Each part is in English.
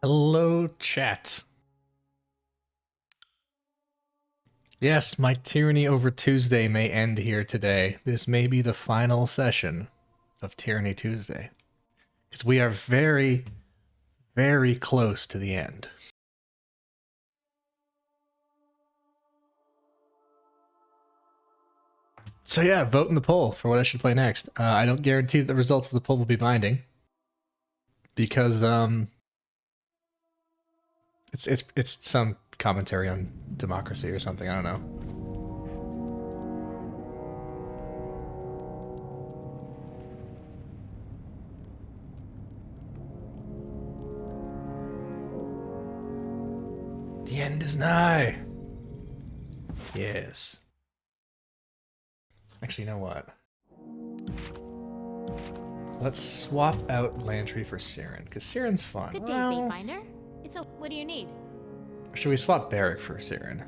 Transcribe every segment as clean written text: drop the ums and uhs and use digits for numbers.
Hello, chat. Yes, my tyranny over Tuesday may end here today. This may be the final session of Tyranny Tuesday. Because we are very, very close to the end. So yeah, vote in the poll for what I should play next. I don't guarantee that the results of the poll will be binding. Because, it's some commentary on democracy or something, I don't know. The end is nigh. Yes. Actually, you know what? Let's swap out Lantry for Siren, because Siren's fun. Good day, Fatefinder. What do you need? Should we swap Barrack for Siren?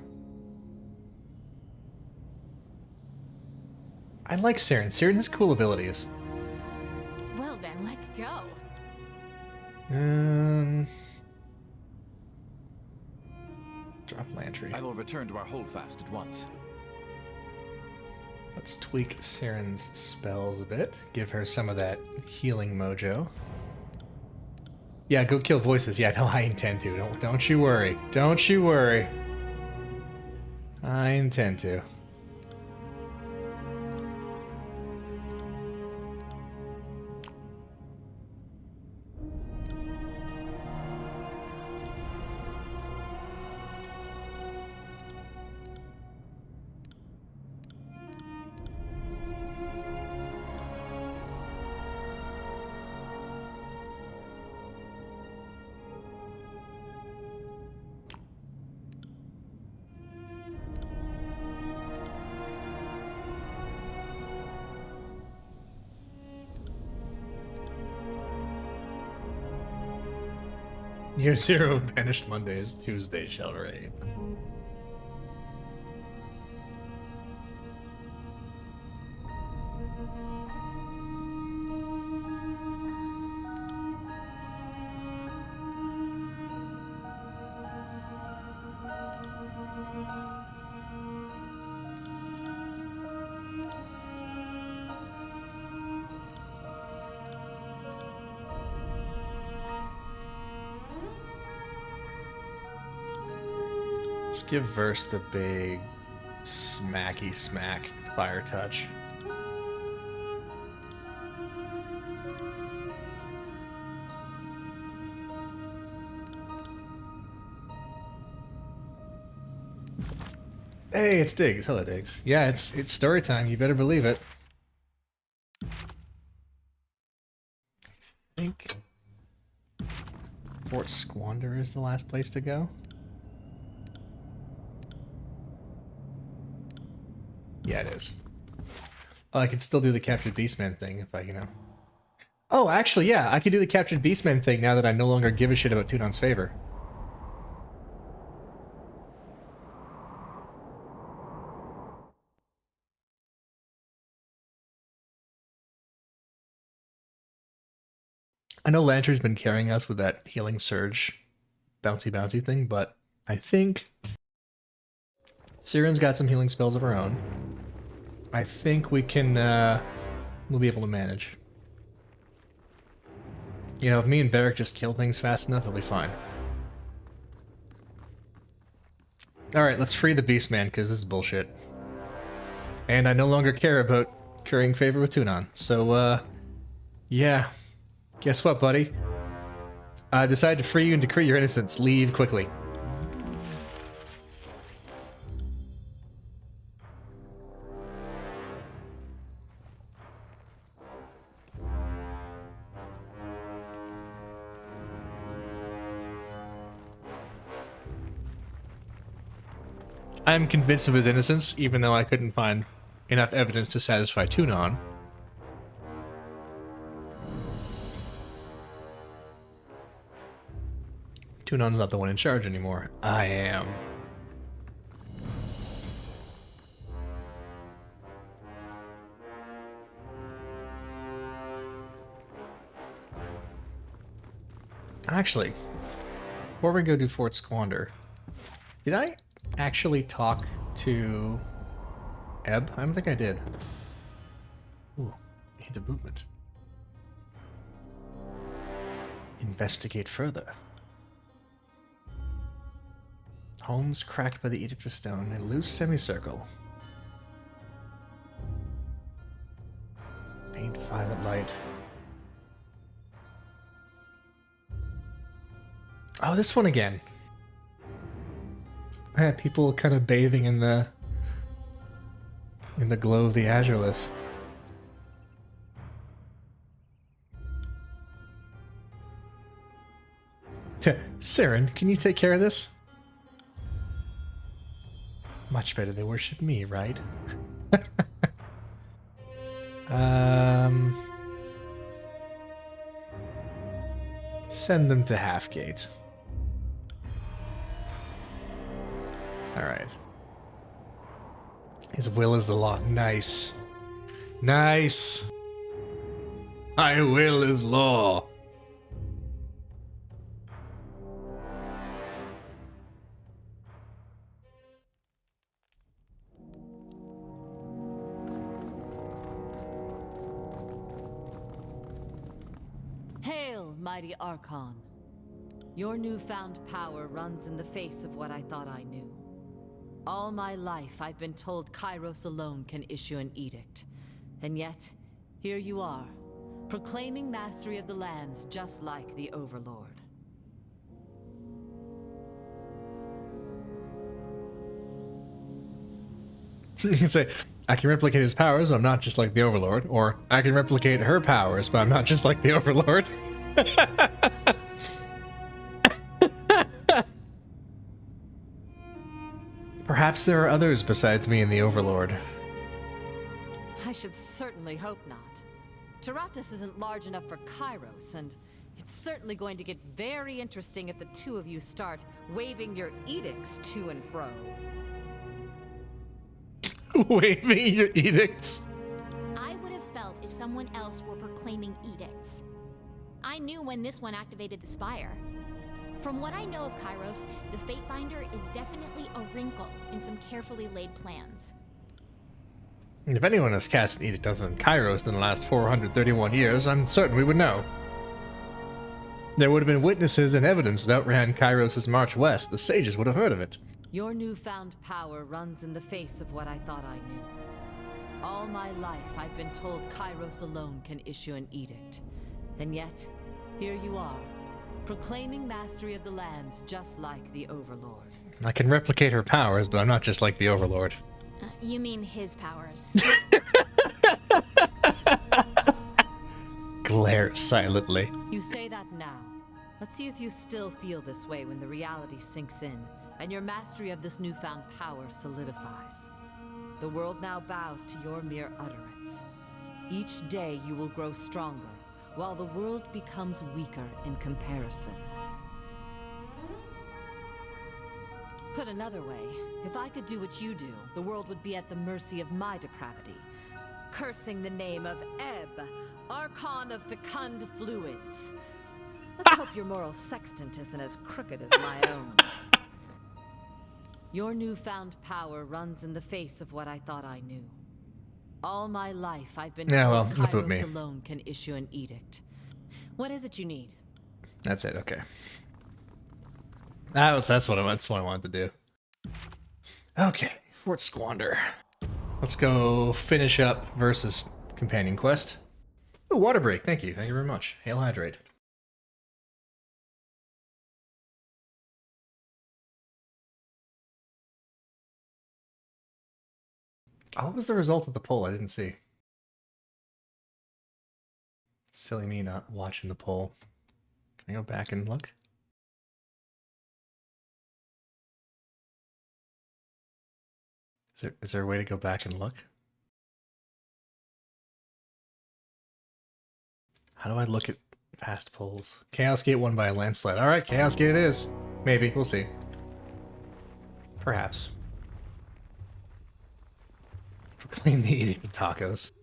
I like Siren. Siren has cool abilities. Well then, let's go. Drop Lantry. I will return to our holdfast at once. Let's tweak Siren's spells a bit. Give her some of that healing mojo. Yeah, go kill voices. Yeah, no, I intend to. Don't you worry. Don't you worry. I intend to. Year 0 of Banished Mondays, Tuesday shall reign. Let's give Verse the big smacky smack fire touch. Hey, it's Diggs. Hello, Diggs. Yeah, it's story time. You better believe it. I think Fort Squander is the last place to go. Yeah, it is. Oh, I could still do the Captured Beastman thing if I. Oh, actually, yeah, I could do the Captured Beastman thing now that I no longer give a shit about Tunon's favor. I know Lantry's been carrying us with that Healing Surge bouncy thing, but I think Siren's got some healing spells of her own. I think we can, we'll be able to manage. You know, if me and Barrack just kill things fast enough, it'll be fine. Alright, let's free the Beastman, because this is bullshit. And I no longer care about currying favor with Tunon. So, yeah. Guess what, buddy? I decided to free you and decree your innocence. Leave quickly. I'm convinced of his innocence, even though I couldn't find enough evidence to satisfy Tunon. Tunon's not the one in charge anymore. I am. Actually, before we go do Fort Squander, did I actually talk to Ebb? I don't think I did. Ooh, hint of movement. Investigate further. Homes cracked by the Edict of Stone. A loose semicircle. Faint violet light. Oh, this one again. Yeah, people kind of bathing in the glow of the Azurelith. Siren, can you take care of this? Much better they worship me, right? Send them to Halfgate. Alright. His will is the law. Nice. Nice! My will is law. Hail, mighty Archon. Your newfound power runs in the face of what I thought I knew. All my life, I've been told Kairos alone can issue an edict. And yet, here you are, proclaiming mastery of the lands just like the Overlord. You can say, I can replicate his powers, but I'm not just like the Overlord. Or, I can replicate her powers, but I'm not just like the Overlord. Perhaps there are others besides me and the Overlord. I should certainly hope not. Taratus isn't large enough for Kairos, and it's certainly going to get very interesting if the two of you start waving your edicts to and fro. Waving your edicts? I would have felt if someone else were proclaiming edicts. I knew when this one activated the spire. From what I know of Kairos, the Fatebinder is definitely a wrinkle in some carefully laid plans. If anyone has cast an edict other than Kairos in the last 431 years, I'm certain we would know. There would have been witnesses and evidence that outran Kairos' march west. The sages would have heard of it. Your newfound power runs in the face of what I thought I knew. All my life, I've been told Kairos alone can issue an edict. And yet, here you are, proclaiming mastery of the lands just like the Overlord. I can replicate her powers, but I'm not just like the Overlord. You mean his powers. Glare silently. You say that now. Let's see if you still feel this way when the reality sinks in, and your mastery of this newfound power solidifies. The world now bows to your mere utterance. Each day you will grow stronger, while the world becomes weaker in comparison. Put another way, if I could do what you do, the world would be at the mercy of my depravity. Cursing the name of Ebb, Archon of Fecund Fluids. Let's hope your moral sextant isn't as crooked as my own. Your newfound power runs in the face of what I thought I knew. All my life, I've been told Kairos alone can issue an edict. What is it you need? That's it, okay. That's what I wanted to do. Okay, Fort Squander. Let's go finish up versus companion quest. Ooh, water break, thank you very much. Hail Hydrate. Oh, what was the result of the poll? I didn't see. Silly me not watching the poll. Can I go back and look? Is there a way to go back and look? How do I look at past polls? Chaos Gate won by a landslide. Alright, Chaos Gate it is. Maybe, we'll see. Perhaps. Proclaim the edict of tacos.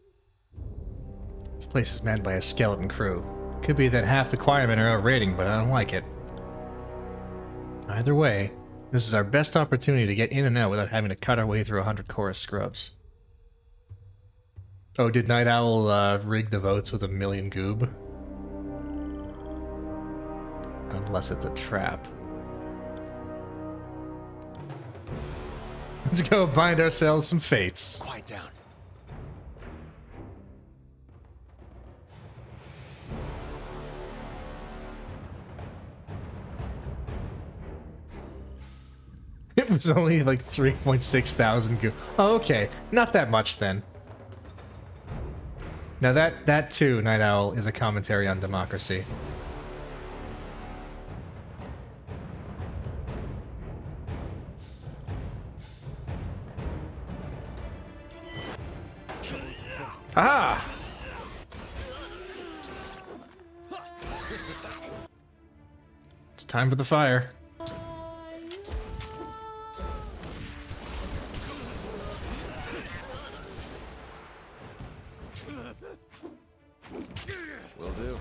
This place is manned by a skeleton crew. Could be that half the choirmen are out raiding, but I don't like it. Either way, this is our best opportunity to get in and out without having to cut our way through 100 chorus scrubs. Oh, did Night Owl rig the votes with a million goob? Unless it's a trap. Let's go bind ourselves some fates. Quiet down. It was only like 3.6 thousand goob. Oh, okay. Not that much then. Now that too, Night Owl, is a commentary on democracy. Aha! It's time for the fire. Will do.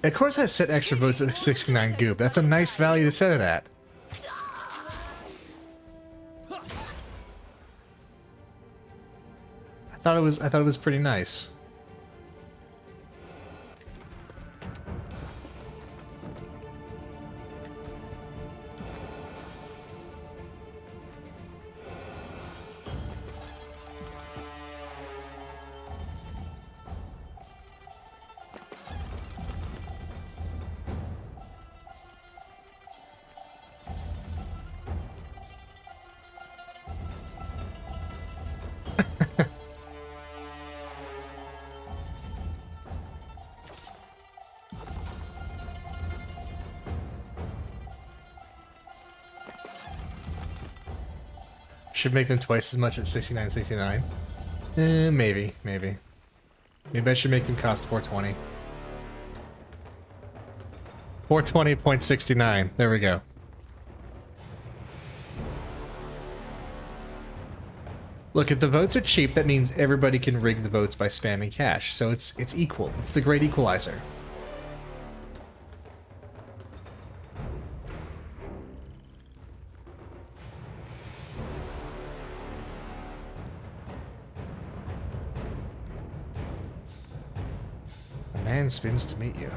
Of course I set extra votes at 69 goop. That's a nice value to set it at. I thought it was pretty nice. Should make them twice as much at 69.69. Maybe. Maybe I should make them cost 420. 420.69. There we go. Look, if the votes are cheap, that means everybody can rig the votes by spamming cash. So it's equal. It's the great equalizer. Man spins to meet you.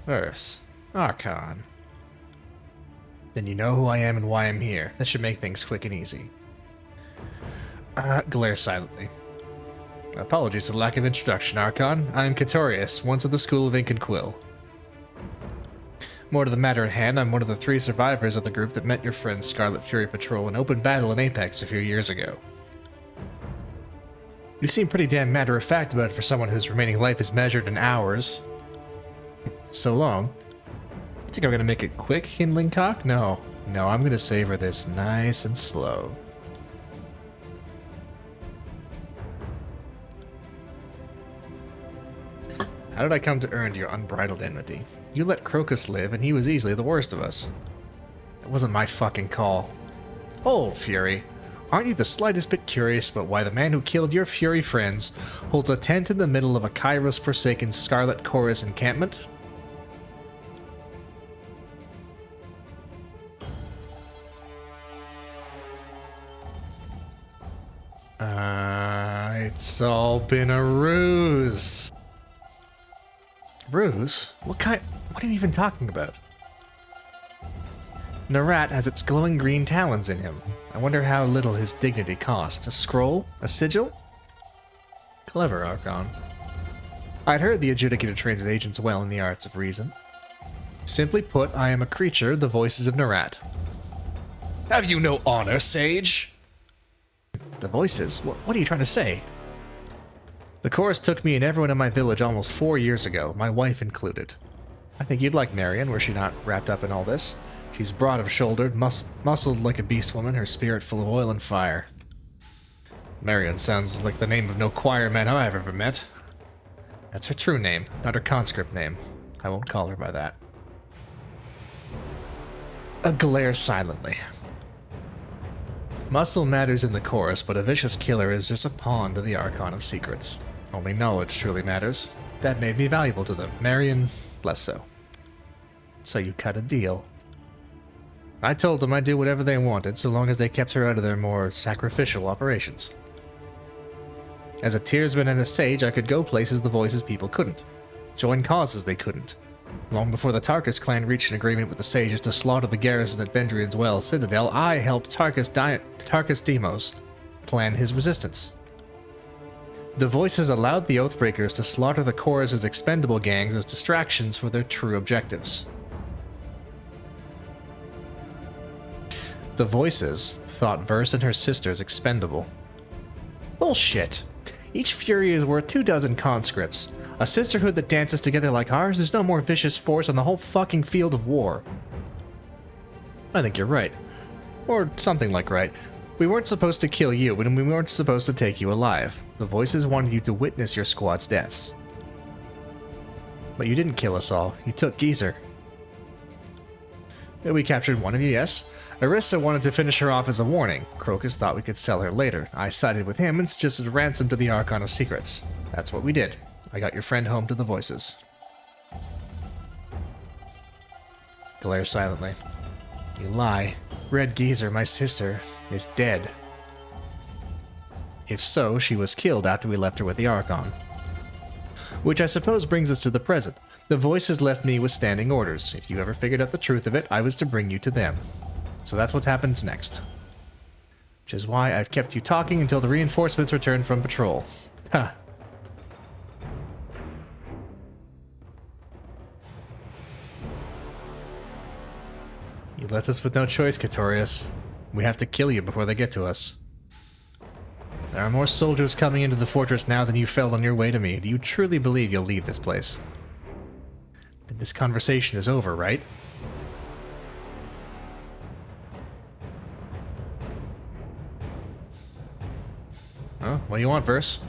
Verse. Archon. Then you know who I am and why I'm here. That should make things quick and easy. Glare silently. Apologies for the lack of introduction, Archon. I am Catorius, once of the School of Ink and Quill. More to the matter at hand, I'm one of the 3 survivors of the group that met your friend Scarlet Fury Patrol in open battle in Apex a few years ago. You seem pretty damn matter-of-fact about it for someone whose remaining life is measured in hours. So long. You think I'm gonna make it quick, Kindling Cock? No. No, I'm gonna savor this nice and slow. How did I come to earn your unbridled enmity? You let Crocus live, and he was easily the worst of us. It wasn't my fucking call. Hold, Fury. Aren't you the slightest bit curious about why the man who killed your Fury friends holds a tent in the middle of a Kairos-forsaken Scarlet Chorus encampment? It's all been a ruse. Ruse? What are you even talking about? Narat has its glowing green talons in him. I wonder how little his dignity cost. A scroll? A sigil? Clever, Archon. I'd heard the Adjudicator trains his agents well in the arts of reason. Simply put, I am a creature, the voices of Narat. Have you no honor, Sage? The voices? What are you trying to say? The chorus took me and everyone in my village almost 4 years ago, my wife included. I think you'd like Marion, were she not wrapped up in all this. She's broad-of-shouldered, muscled like a beast woman, her spirit full of oil and fire. Marion sounds like the name of no choir man I've ever met. That's her true name, not her conscript name. I won't call her by that. A glare silently. Muscle matters in the chorus, but a vicious killer is just a pawn to the Archon of Secrets. Only knowledge truly matters. That made me valuable to them. Marion, less so. So you cut a deal. I told them I'd do whatever they wanted, so long as they kept her out of their more sacrificial operations. As a tearsman and a sage, I could go places the Voices people couldn't. Join causes they couldn't. Long before the Tarkus clan reached an agreement with the sages to slaughter the garrison at Vendrian's Well Citadel, I helped Tarkus Demos plan his resistance. The Voices allowed the Oathbreakers to slaughter the Chorus's expendable gangs as distractions for their true objectives. The Voices thought Verse and her sisters expendable. Bullshit. Each Fury is worth 24 conscripts. A sisterhood that dances together like ours, there's no more vicious force on the whole fucking field of war. I think you're right. Or something like right. We weren't supposed to kill you, and we weren't supposed to take you alive. The Voices wanted you to witness your squad's deaths. But you didn't kill us all. You took Geezer. We captured one of you, yes. Arissa wanted to finish her off as a warning. Crocus thought we could sell her later. I sided with him and suggested a ransom to the Archon of Secrets. That's what we did. I got your friend home to the Voices. Glare silently. You lie. Red Geezer, my sister, is dead. If so, she was killed after we left her with the Archon. Which I suppose brings us to the present. The Voices left me with standing orders. If you ever figured out the truth of it, I was to bring you to them. So that's what happens next. Which is why I've kept you talking until the reinforcements return from patrol. Huh. You left us with no choice, Catorius. We have to kill you before they get to us. There are more soldiers coming into the fortress now than you felt on your way to me. Do you truly believe you'll leave this place? Then this conversation is over, right? Huh? What do you want, Verse?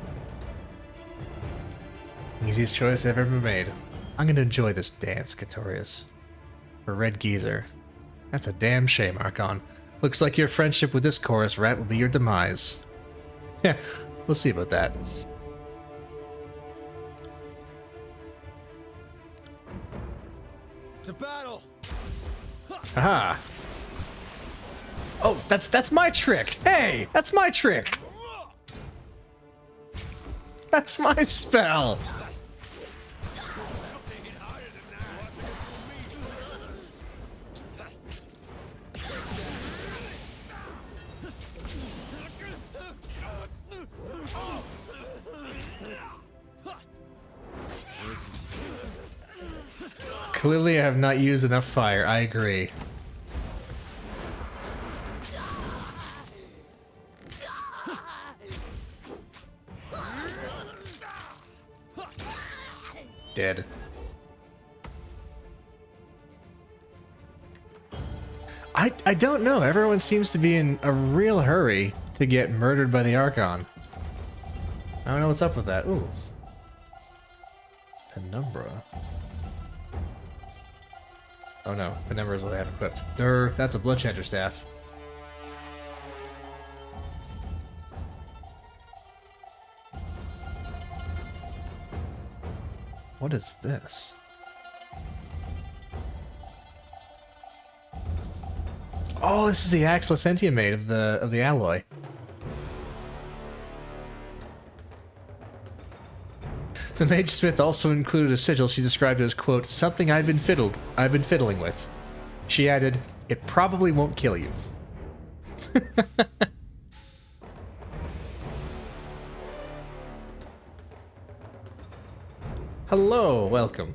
Easiest choice I've ever made. I'm gonna enjoy this dance, Catorius. For Red Geezer. That's a damn shame, Archon. Looks like your friendship with this chorus rat will be your demise. Yeah, we'll see about that. To battle! Aha! Oh, that's my trick! Hey! That's my trick! That's my spell! Clearly I have not used enough fire, I agree. Dead. I don't know, everyone seems to be in a real hurry to get murdered by the Archon. I don't know what's up with that. Ooh. Penumbra. Oh no, Penumbra is what I have equipped. That's a Bloodshedder staff. What is this? Oh, this is the axe Lacentia made of the alloy. The Mage Smith also included a sigil she described as, quote, something I've been fiddling with. She added, it probably won't kill you. Hello, welcome.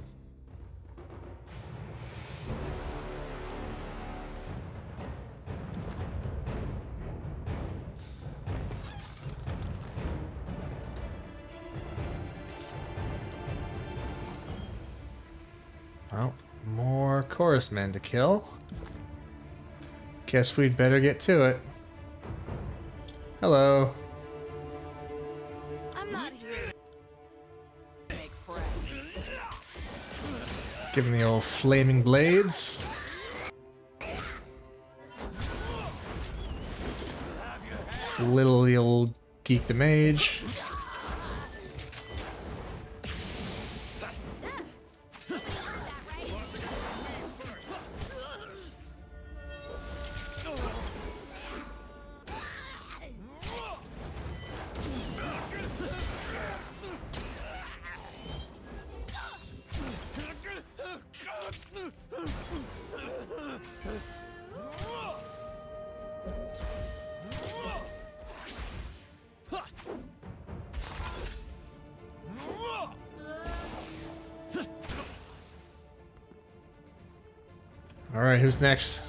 Well, more chorus men to kill. Guess we'd better get to it. Hello. I'm not here to make friends. Give him the old flaming blades. Little the old geek the mage. Alright, who's next?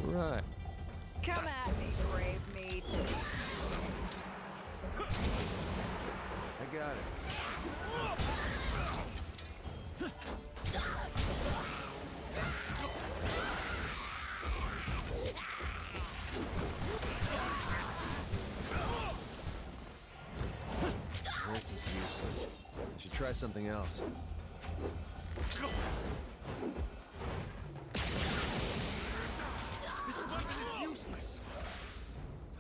Right. Come at me, brave meat. I got it. This is useless. I should try something else. This weapon is useless.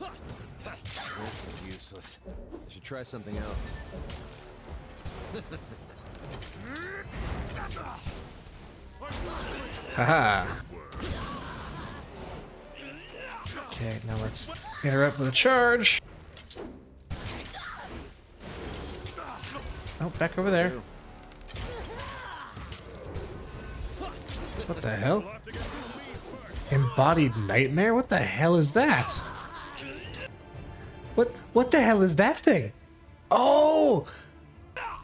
This is useless. I should try something else. Haha. Okay, now let's interrupt with a charge. Oh, back over there. What the hell? Embodied nightmare? What the hell is that? What the hell is that thing? Oh!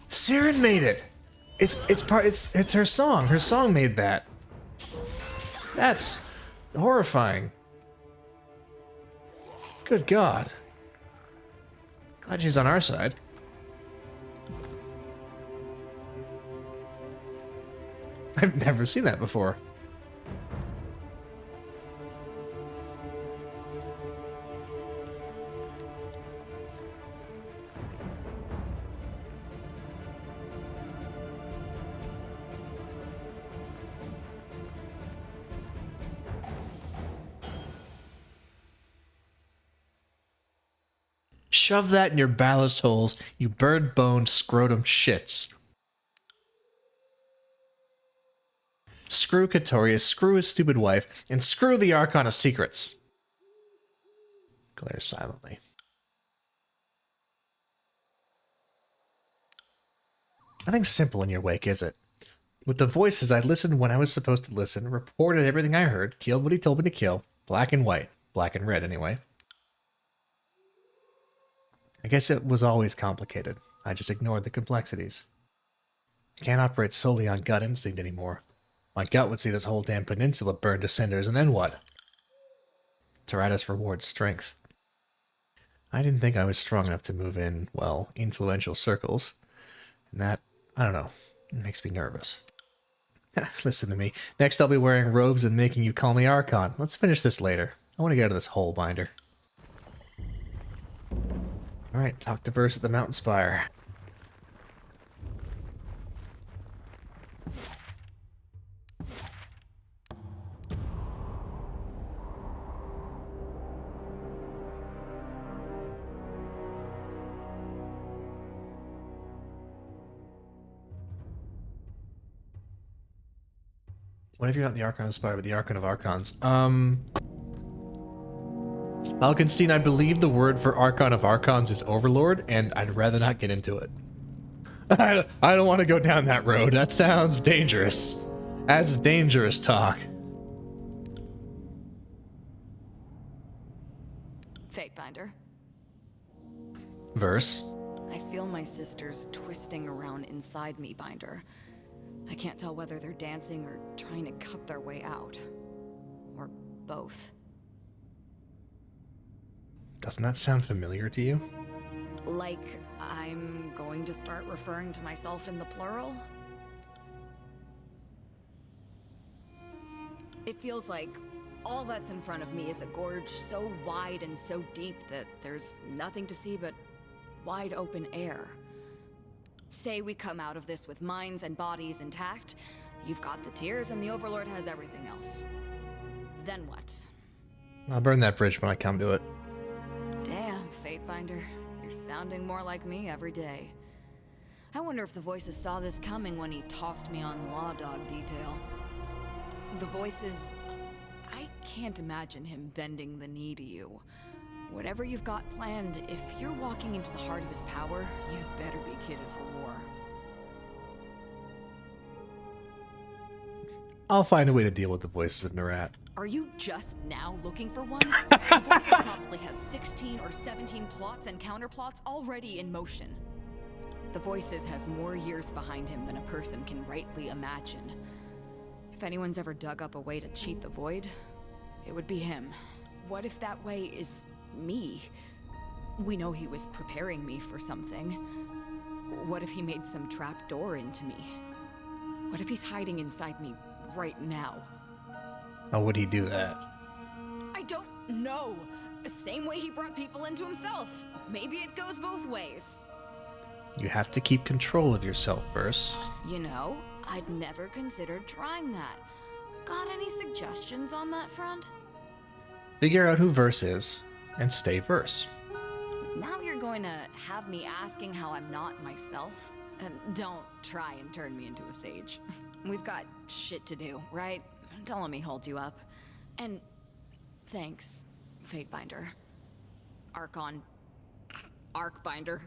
Siren made it. It's her song. Her song made that. That's horrifying. Good God. Glad she's on our side. I've never seen that before. Shove that in your ballast holes, you bird-boned scrotum shits. Screw Katorius, screw his stupid wife, and screw the Archon of Secrets. Glares silently. Nothing simple in your wake, is it? With the voices, I listened when I was supposed to listen, reported everything I heard, killed what he told me to kill, black and white. Black and red, anyway. I guess it was always complicated. I just ignored the complexities. I can't operate solely on gut instinct anymore. My gut would see this whole damn peninsula burn to cinders, and then what? Tyrannus rewards strength. I didn't think I was strong enough to move in, well, influential circles. And that, I don't know, it makes me nervous. Listen to me. Next I'll be wearing robes and making you call me Archon. Let's finish this later. I want to get out of this hole, Binder. Alright, talk to Verse at the Mountain Spire. What if you're not the Archon of Spire, but the Archon of Archons? Falkenstein, I believe the word for Archon of Archons is Overlord, and I'd rather not get into it. I don't want to go down that road. That sounds dangerous. That's dangerous talk. Fatebinder. Verse. I feel my sisters twisting around inside me, Binder. I can't tell whether they're dancing or trying to cut their way out. Or both. Doesn't that sound familiar to you? Like I'm going to start referring to myself in the plural? It feels like all that's in front of me is a gorge so wide and so deep that there's nothing to see but wide open air. Say we come out of this with minds and bodies intact, you've got the tears and the Overlord has everything else. Then what? I'll burn that bridge when I come to it. Damn, Fatefinder. You're sounding more like me every day. I wonder if the Voices saw this coming when he tossed me on Law Dog detail. The Voices... I can't imagine him bending the knee to you. Whatever you've got planned, if you're walking into the heart of his power, you'd better be kitted for war. I'll find a way to deal with the voices of Narat. Are you just now looking for one? The Voices probably has 16 or 17 plots and counterplots already in motion. The Voices has more years behind him than a person can rightly imagine. If anyone's ever dug up a way to cheat the Void, it would be him. What if that way is me? We know he was preparing me for something. What if he made some trap door into me? What if he's hiding inside me right now? How would he do that? I don't know. Same way he brought people into himself. Maybe it goes both ways. You have to keep control of yourself first. You know, I'd never considered trying that. Got any suggestions on that front? Figure out who Verse is, and stay Verse. Now you're going to have me asking how I'm not myself? Don't try and turn me into a sage. We've got shit to do, right? Don't let me hold you up. And thanks, Fatebinder. Archon. Arcbinder.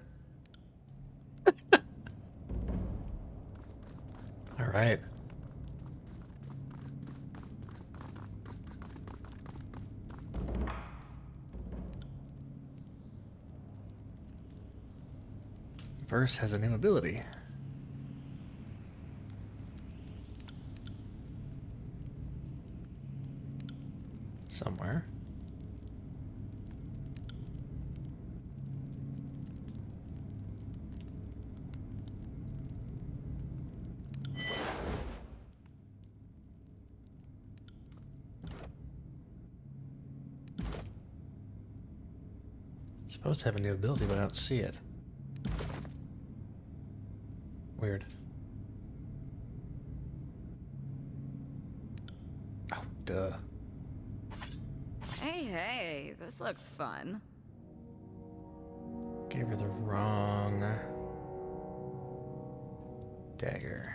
All right. Verse has a new ability. Somewhere. Supposed to have a new ability, but I don't see it. Weird. Oh, duh. Hey, this looks fun. Gave her the wrong dagger.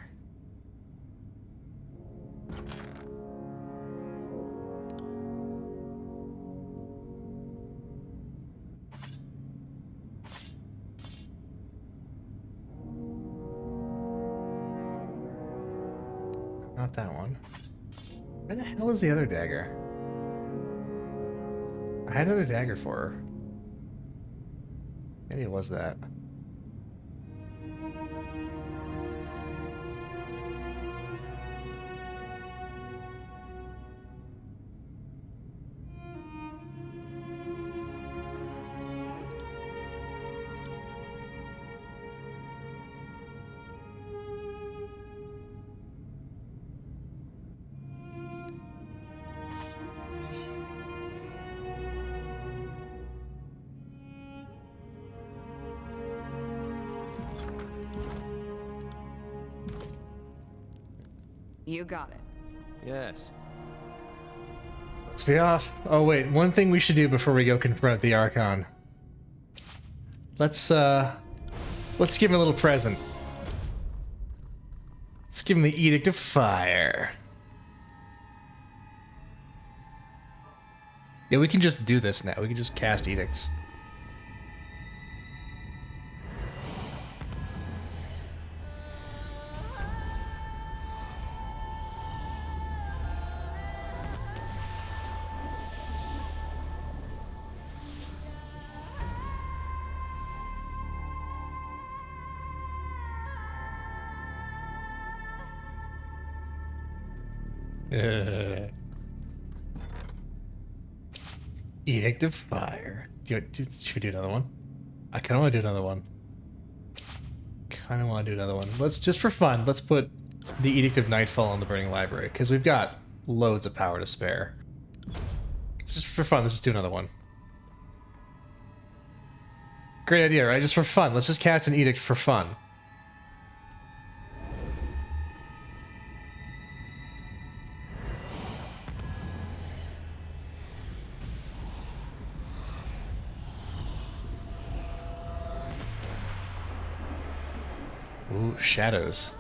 Not that one. Where the hell is the other dagger? I had another dagger for her. Maybe it was that. You got it. Yes. Let's be off. Oh wait, one thing we should do before we go confront the Archon. Let's give him a little present. Let's give him the Edict of Fire. Yeah, we can just do this now. We can just cast edicts. Edict of Fire. Should we do another one? I kind of want to do another one. Let's just for fun, let's put the Edict of Nightfall in the Burning Library, because we've got loads of power to spare. Just for fun, let's just do another one. Great idea, right? Just for fun. Let's just cast an edict for fun. Ooh, shadows.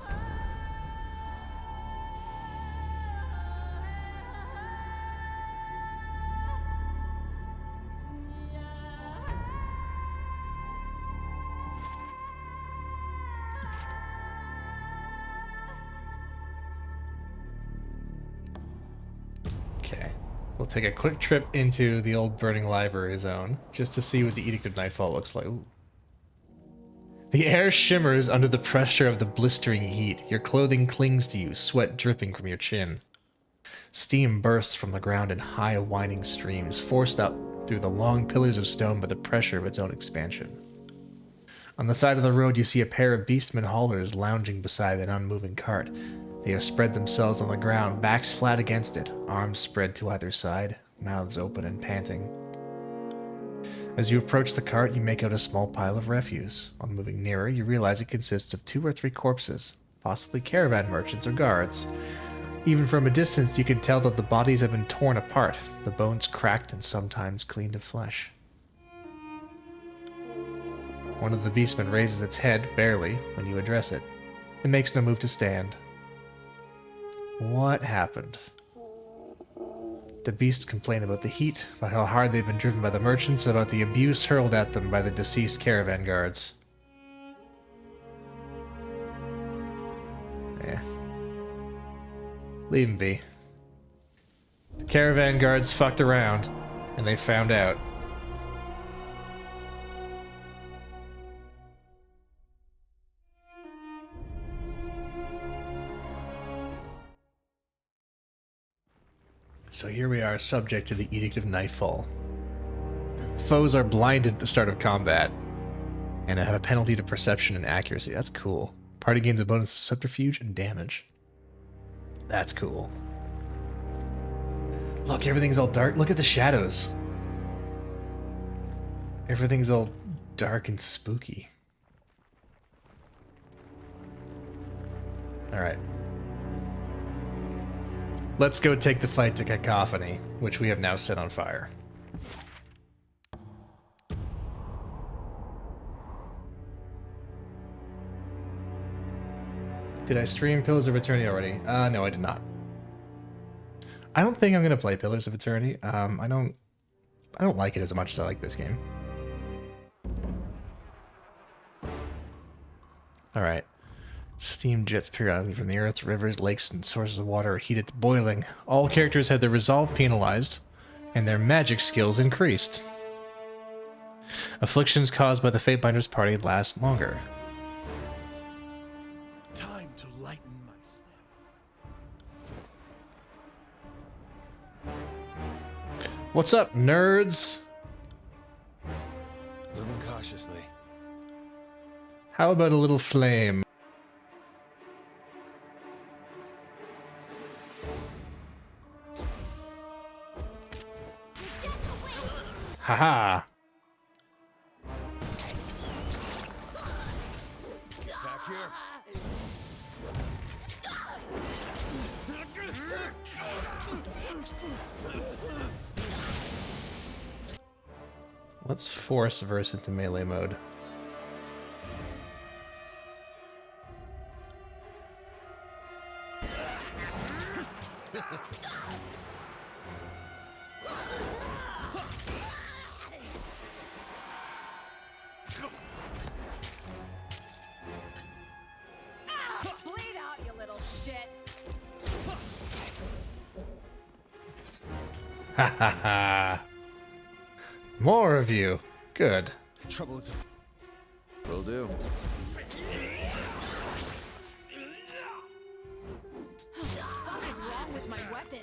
Okay. We'll take a quick trip into the old burning library zone, just to see what the Edict of Nightfall looks like. Ooh. The air shimmers under the pressure of the blistering heat. Your clothing clings to you, sweat dripping from your chin. Steam bursts from the ground in high, winding streams, forced up through the long pillars of stone by the pressure of its own expansion. On the side of the road, you see a pair of beastmen haulers lounging beside an unmoving cart. They have spread themselves on the ground, backs flat against it, arms spread to either side, mouths open and panting. As you approach the cart, you make out a small pile of refuse. On moving nearer, you realize it consists of 2 or 3 corpses, possibly caravan merchants or guards. Even from a distance, you can tell that the bodies have been torn apart, the bones cracked and sometimes clean to flesh. One of the beastmen raises its head, barely, when you address it. It makes no move to stand. What happened? The beasts complain about the heat, about how hard they've been driven by the merchants, about the abuse hurled at them by the deceased caravan guards. Leave them be. The caravan guards fucked around, and they found out. So here we are, subject to the Edict of Nightfall. Foes are blinded at the start of combat, and have a penalty to perception and accuracy. That's cool. Party gains a bonus of subterfuge and damage. That's cool. Look, everything's all dark. Look at the shadows. Everything's all dark and spooky. Alright. Let's go take the fight to Cacophony, which we have now set on fire. Did I stream Pillars of Eternity already? No, I did not. I don't think I'm gonna play Pillars of Eternity. I don't like it as much as I like this game. Alright. Steam jets periodically from the earth. Rivers, lakes, and sources of water are heated to boiling. All characters have their resolve penalized, and their magic skills increased. Afflictions caused by the Fatebinder's party last longer. Time to lighten my step. What's up, nerds? Moving cautiously. How about a little flame? Haha. Back here. Let's force verse into melee mode. Bleed out, you little shit. Ha ha ha. More of you. Good. Trouble is. Will do. What is wrong with my weapon?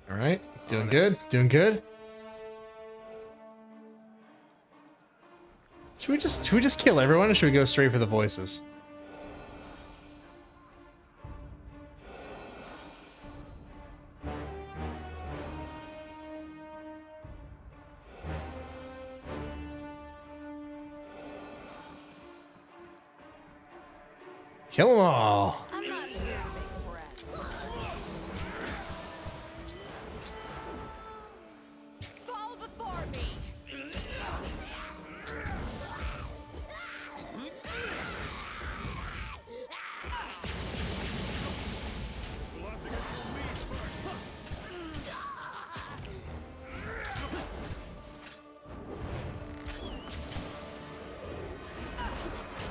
All right, doing good, doing good. Should we just kill everyone, or should we go straight for the voices? Kill them all. I'm not here to make friends. Fall before me.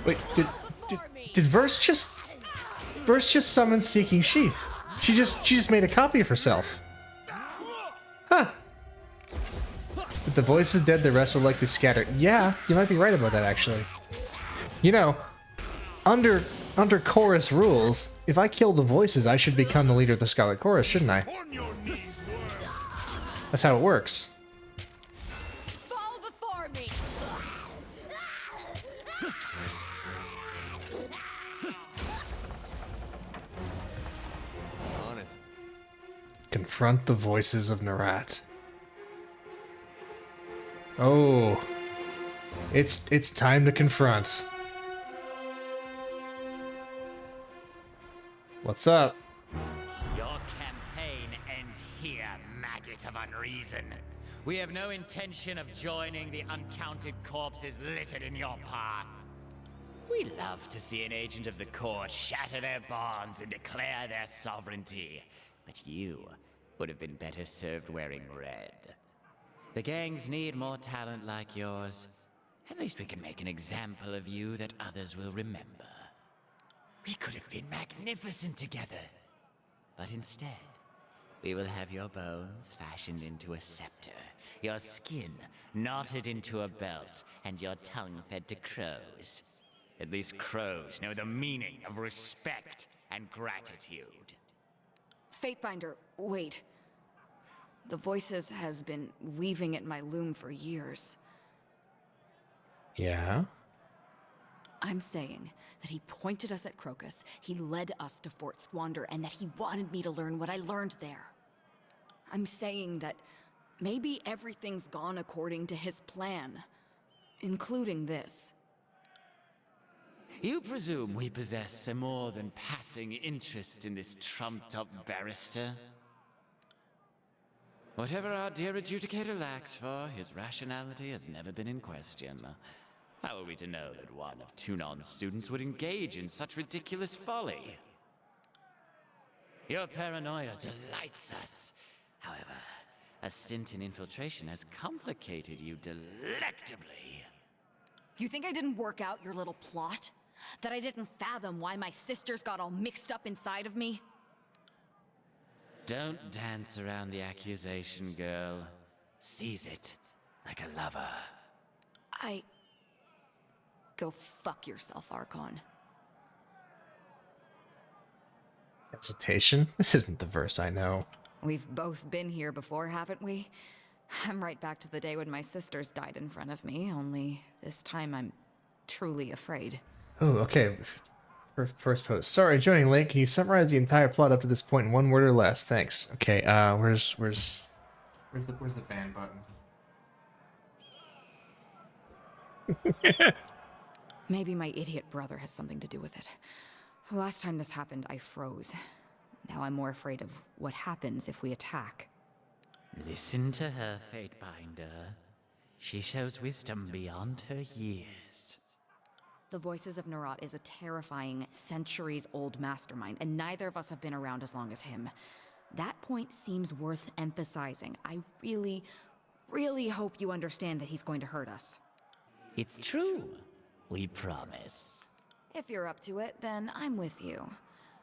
Wait, did Verse just summon Seeking Sheath? She just made a copy of herself. Huh. If the voice is dead, the rest will likely scatter. Yeah, you might be right about that, actually. You know, under chorus rules, if I kill the voices, I should become the leader of the Scarlet Chorus, shouldn't I? That's how it works. Fall before me. On it. Confront the voices of Narat. Oh, it's time to confront. What's up? Your campaign ends here, maggot of unreason. We have no intention of joining the uncounted corpses littered in your path. We love to see an agent of the court shatter their bonds and declare their sovereignty. But you would have been better served wearing red. The gangs need more talent like yours. At least we can make an example of you that others will remember. We could have been magnificent together. But instead, we will have your bones fashioned into a scepter, your skin knotted into a belt, and your tongue fed to crows. At least crows know the meaning of respect and gratitude. Fatebinder, wait. The Voices has been weaving at my loom for years. Yeah? I'm saying that he pointed us at Crocus, he led us to Fort Squander, and that he wanted me to learn what I learned there. I'm saying that maybe everything's gone according to his plan, including this. You presume we possess a more than passing interest in this trumped-up barrister? Whatever our dear adjudicator lacks for, his rationality has never been in question. How are we to know that one of Tunon's students would engage in such ridiculous folly? Your paranoia delights us. However, a stint in infiltration has complicated you delectably. You think I didn't work out your little plot? That I didn't fathom why my sisters got all mixed up inside of me? Don't dance around the accusation, girl. Seize it like a lover. Go fuck yourself, Archon. Hesitation? This isn't the Verse I know. We've both been here before, haven't we? I'm right back to the day when my sisters died in front of me, only this time I'm truly afraid. Oh, okay. First post. Sorry, joining late. Can you summarize the entire plot up to this point in one word or less? Thanks. Okay, where's the ban button? Maybe my idiot brother has something to do with it. The last time this happened, I froze. Now I'm more afraid of what happens if we attack. Listen to her, Fatebinder. She shows wisdom beyond her years. The Voices of Narat is a terrifying, centuries-old mastermind, and neither of us have been around as long as him. That point seems worth emphasizing. I really, really hope you understand that he's going to hurt us. It's true. We promise. If you're up to it, then I'm with you.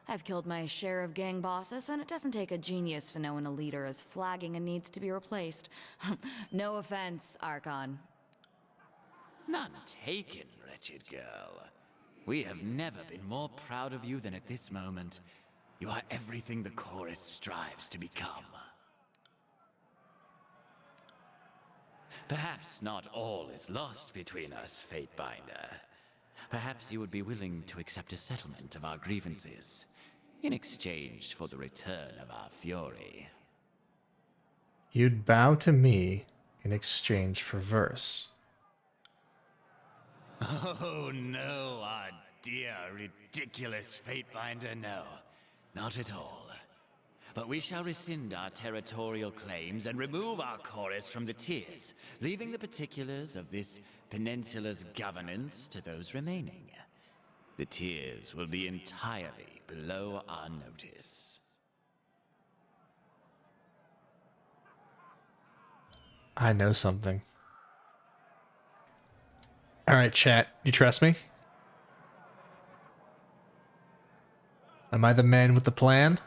I've killed my share of gang bosses, and it doesn't take a genius to know when a leader is flagging and needs to be replaced. No offense, Archon. None taken, wretched girl. We have never been more proud of you than at this moment. You are everything the chorus strives to become. Perhaps not all is lost between us, Fatebinder. Perhaps you would be willing to accept a settlement of our grievances in exchange for the return of our fury. You'd bow to me in exchange for verse. Oh no, our dear, ridiculous Fatebinder, no. Not at all. But we shall rescind our territorial claims and remove our chorus from the tiers, leaving the particulars of this peninsula's governance to those remaining. The tiers will be entirely below our notice. I know something. Alright, chat. You trust me? Am I the man with the plan?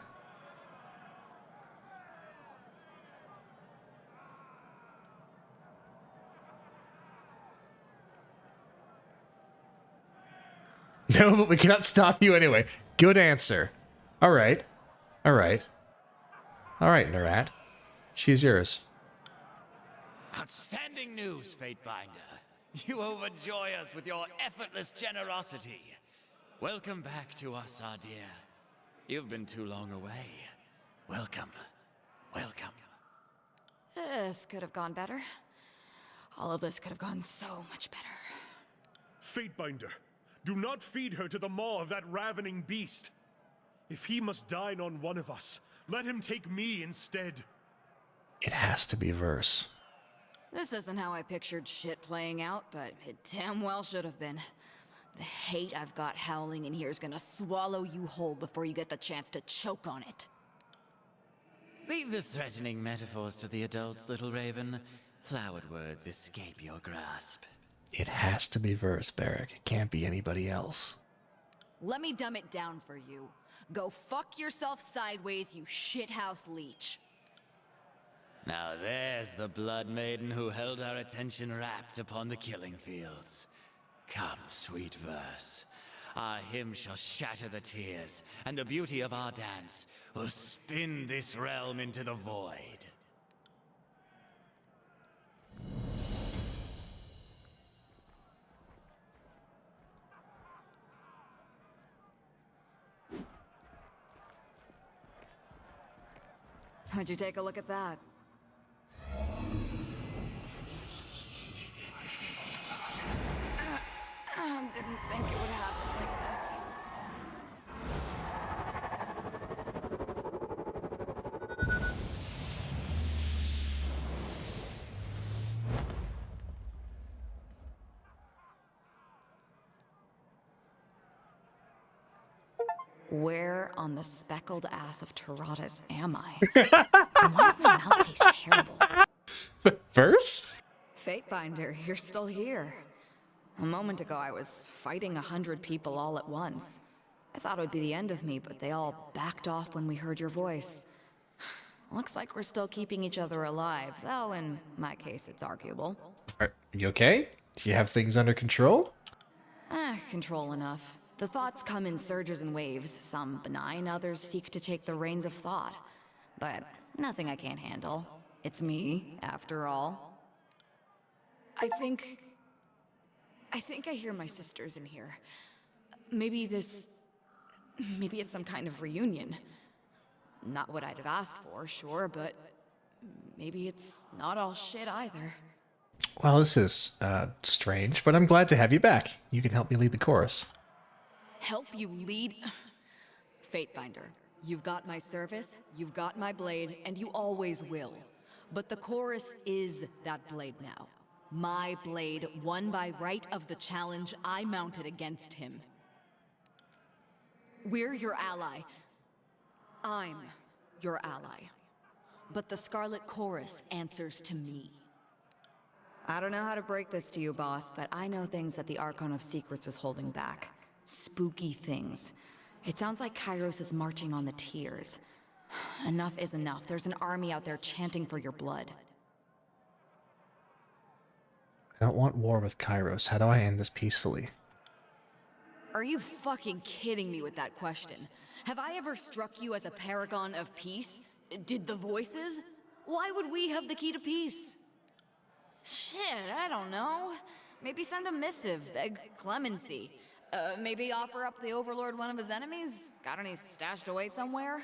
No, but we cannot stop you anyway. Good answer. Alright. Alright. Alright, Narat. She's yours. Outstanding news, Fatebinder. You overjoy us with your effortless generosity. Welcome back to us, our dear. You've been too long away. Welcome. Welcome. This could have gone better. All of this could have gone so much better. Fatebinder, do not feed her to the maw of that ravening beast. If he must dine on one of us, let him take me instead. It has to be verse. This isn't how I pictured shit playing out, but it damn well should have been. The hate I've got howling in here is gonna swallow you whole before you get the chance to choke on it. Leave the threatening metaphors to the adults, little raven. Flowered words escape your grasp. It has to be verse, Barrack. It can't be anybody else. Let me dumb it down for you. Go fuck yourself sideways, you shithouse leech. Now there's the blood maiden who held our attention rapt upon the killing fields. Come, sweet verse. Our hymn shall shatter the tears, and the beauty of our dance will spin this realm into the void. Would you take a look at that? Didn't think it would happen like this. Where on the speckled ass of Tyranny am I? And why does my mouth taste terrible? Verse? Fatebinder, you're still here. A moment ago, I was fighting 100 people all at once. I thought it would be the end of me, but they all backed off when we heard your voice. Looks like we're still keeping each other alive, though in my case, it's arguable. Are you okay? Do you have things under control? Control enough. The thoughts come in surges and waves, some benign, others seek to take the reins of thought. But nothing I can't handle. It's me, after all. I think I hear my sisters in here. Maybe it's some kind of reunion. Not what I'd have asked for, sure, but maybe it's not all shit either. Well, this is strange, but I'm glad to have you back. You can help me lead the chorus. Help you lead? Fatebinder, you've got my service, you've got my blade, and you always will. But the chorus is that blade now. My blade won by right of the challenge I mounted against him. We're your ally. I'm your ally. But the Scarlet Chorus answers to me. I don't know how to break this to you, boss, but I know things that the Archon of Secrets was holding back. Spooky things. It sounds like Kairos is marching on the tiers. Enough is enough. There's an army out there chanting for your blood. I don't want war with Kairos. How do I end this peacefully? Are you fucking kidding me with that question? Have I ever struck you as a paragon of peace? Did the voices? Why would we have the key to peace? Shit, I don't know. Maybe send a missive, beg clemency. Maybe offer up the Overlord one of his enemies? Got any stashed away somewhere?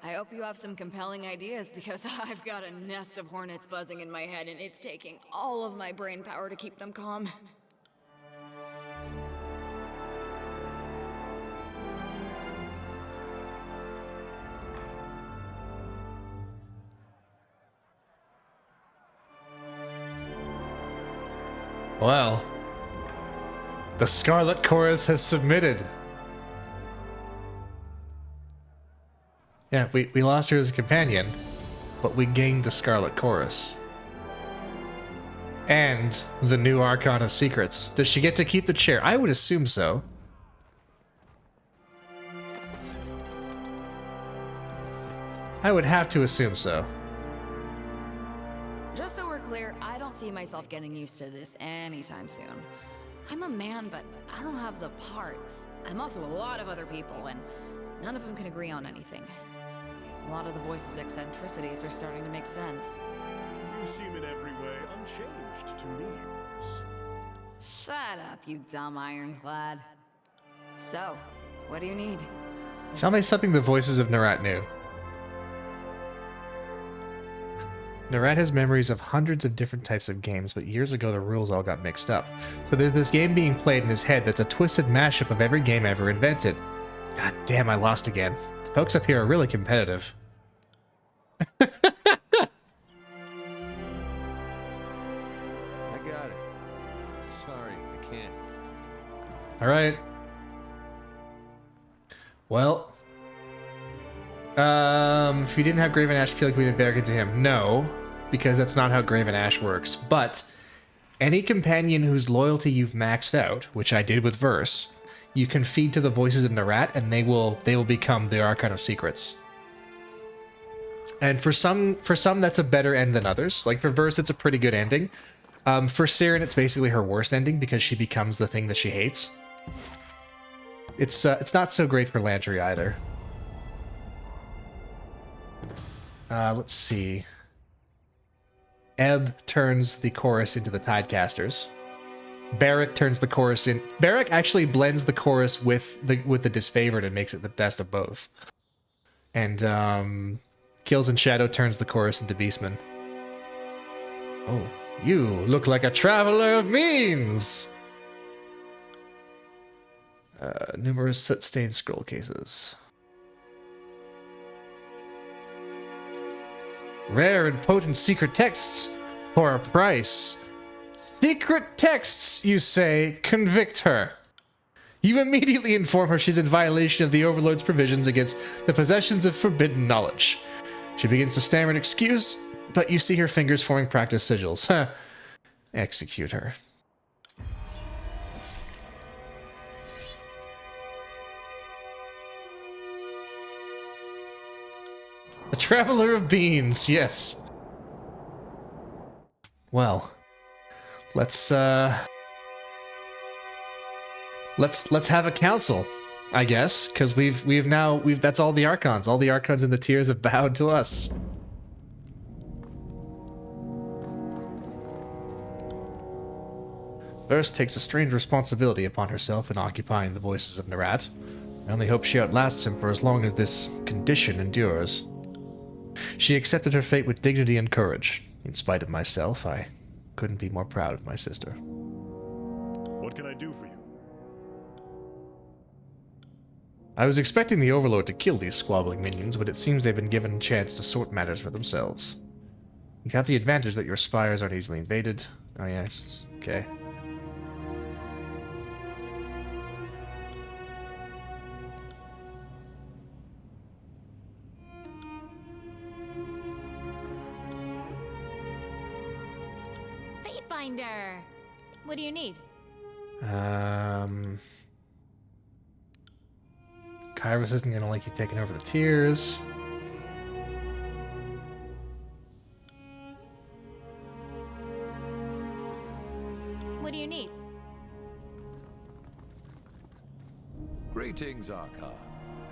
I hope you have some compelling ideas, because I've got a nest of hornets buzzing in my head, and it's taking all of my brain power to keep them calm. Well, the Scarlet Chorus has submitted. Yeah, we lost her as a companion, but we gained the Scarlet Chorus. And the new Archon of Secrets. Does she get to keep the chair? I would assume so. I would have to assume so. Just so we're clear, I don't see myself getting used to this anytime soon. I'm a man, but I don't have the parts. I'm also a lot of other people, and none of them can agree on anything. A lot of the voices' eccentricities are starting to make sense. You seem in every way unchanged to me, Voice. Shut up, you dumb ironclad. So, what do you need? Tell me something the voices of Narat knew. Narat has memories of hundreds of different types of games, but years ago the rules all got mixed up. So there's this game being played in his head that's a twisted mashup of every game ever invented. God damn, I lost again. The folks up here are really competitive. I got it. Sorry, I can't. Alright. Well. If you didn't have Graven Ash kill, we would barrack into him. No, because that's not how Graven Ash works. But any companion whose loyalty you've maxed out, which I did with Verse, you can feed to the voices of Narat, and they will become the Archon of Secrets. And for some that's a better end than others. Like for Verse, it's a pretty good ending. For Siren, it's basically her worst ending because she becomes the thing that she hates. It's not so great for Landry either. Let's see. Ebb turns the chorus into the Tidecasters. Barrack turns the chorus in. Barrack actually blends the chorus with the disfavored and makes it the best of both. And Kills and Shadow turns the chorus into Beastman. Oh, you look like a traveler of means. Numerous soot-stained scroll cases. Rare and potent secret texts for a price. Secret texts, you say, convict her. You immediately inform her she's in violation of the Overlord's provisions against the possessions of forbidden knowledge. She begins to stammer an excuse, but you see her fingers forming practice sigils. Huh. Execute her. A traveler of beans, yes. Well, let's have a council, I guess, because we've that's all the Archons. All the Archons in the tiers have bowed to us. Verse takes a strange responsibility upon herself in occupying the voices of Narat. I only hope she outlasts him for as long as this condition endures. She accepted her fate with dignity and courage. In spite of myself, I couldn't be more proud of my sister. What can I do for you? I was expecting the Overlord to kill these squabbling minions, but it seems they've been given a chance to sort matters for themselves. You have the advantage that your spires aren't easily invaded. Oh yeah, okay. Fatebinder! What do you need? Kairos isn't gonna like you taking over the tiers. What do you need? Greetings, Archon.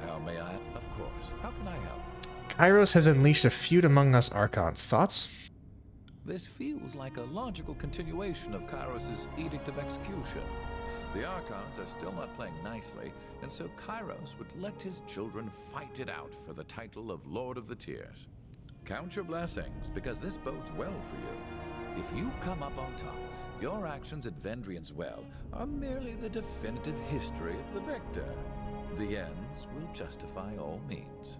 How may I? Of course. How can I help? Kairos has unleashed a feud among us Archons. Thoughts? This feels like a logical continuation of Kairos' Edict of Execution. The Archons are still not playing nicely, and so Kairos would let his children fight it out for the title of Lord of the Tears. Count your blessings, because this bodes well for you. If you come up on top, your actions at Vendrian's Well are merely the definitive history of the victor. The ends will justify all means.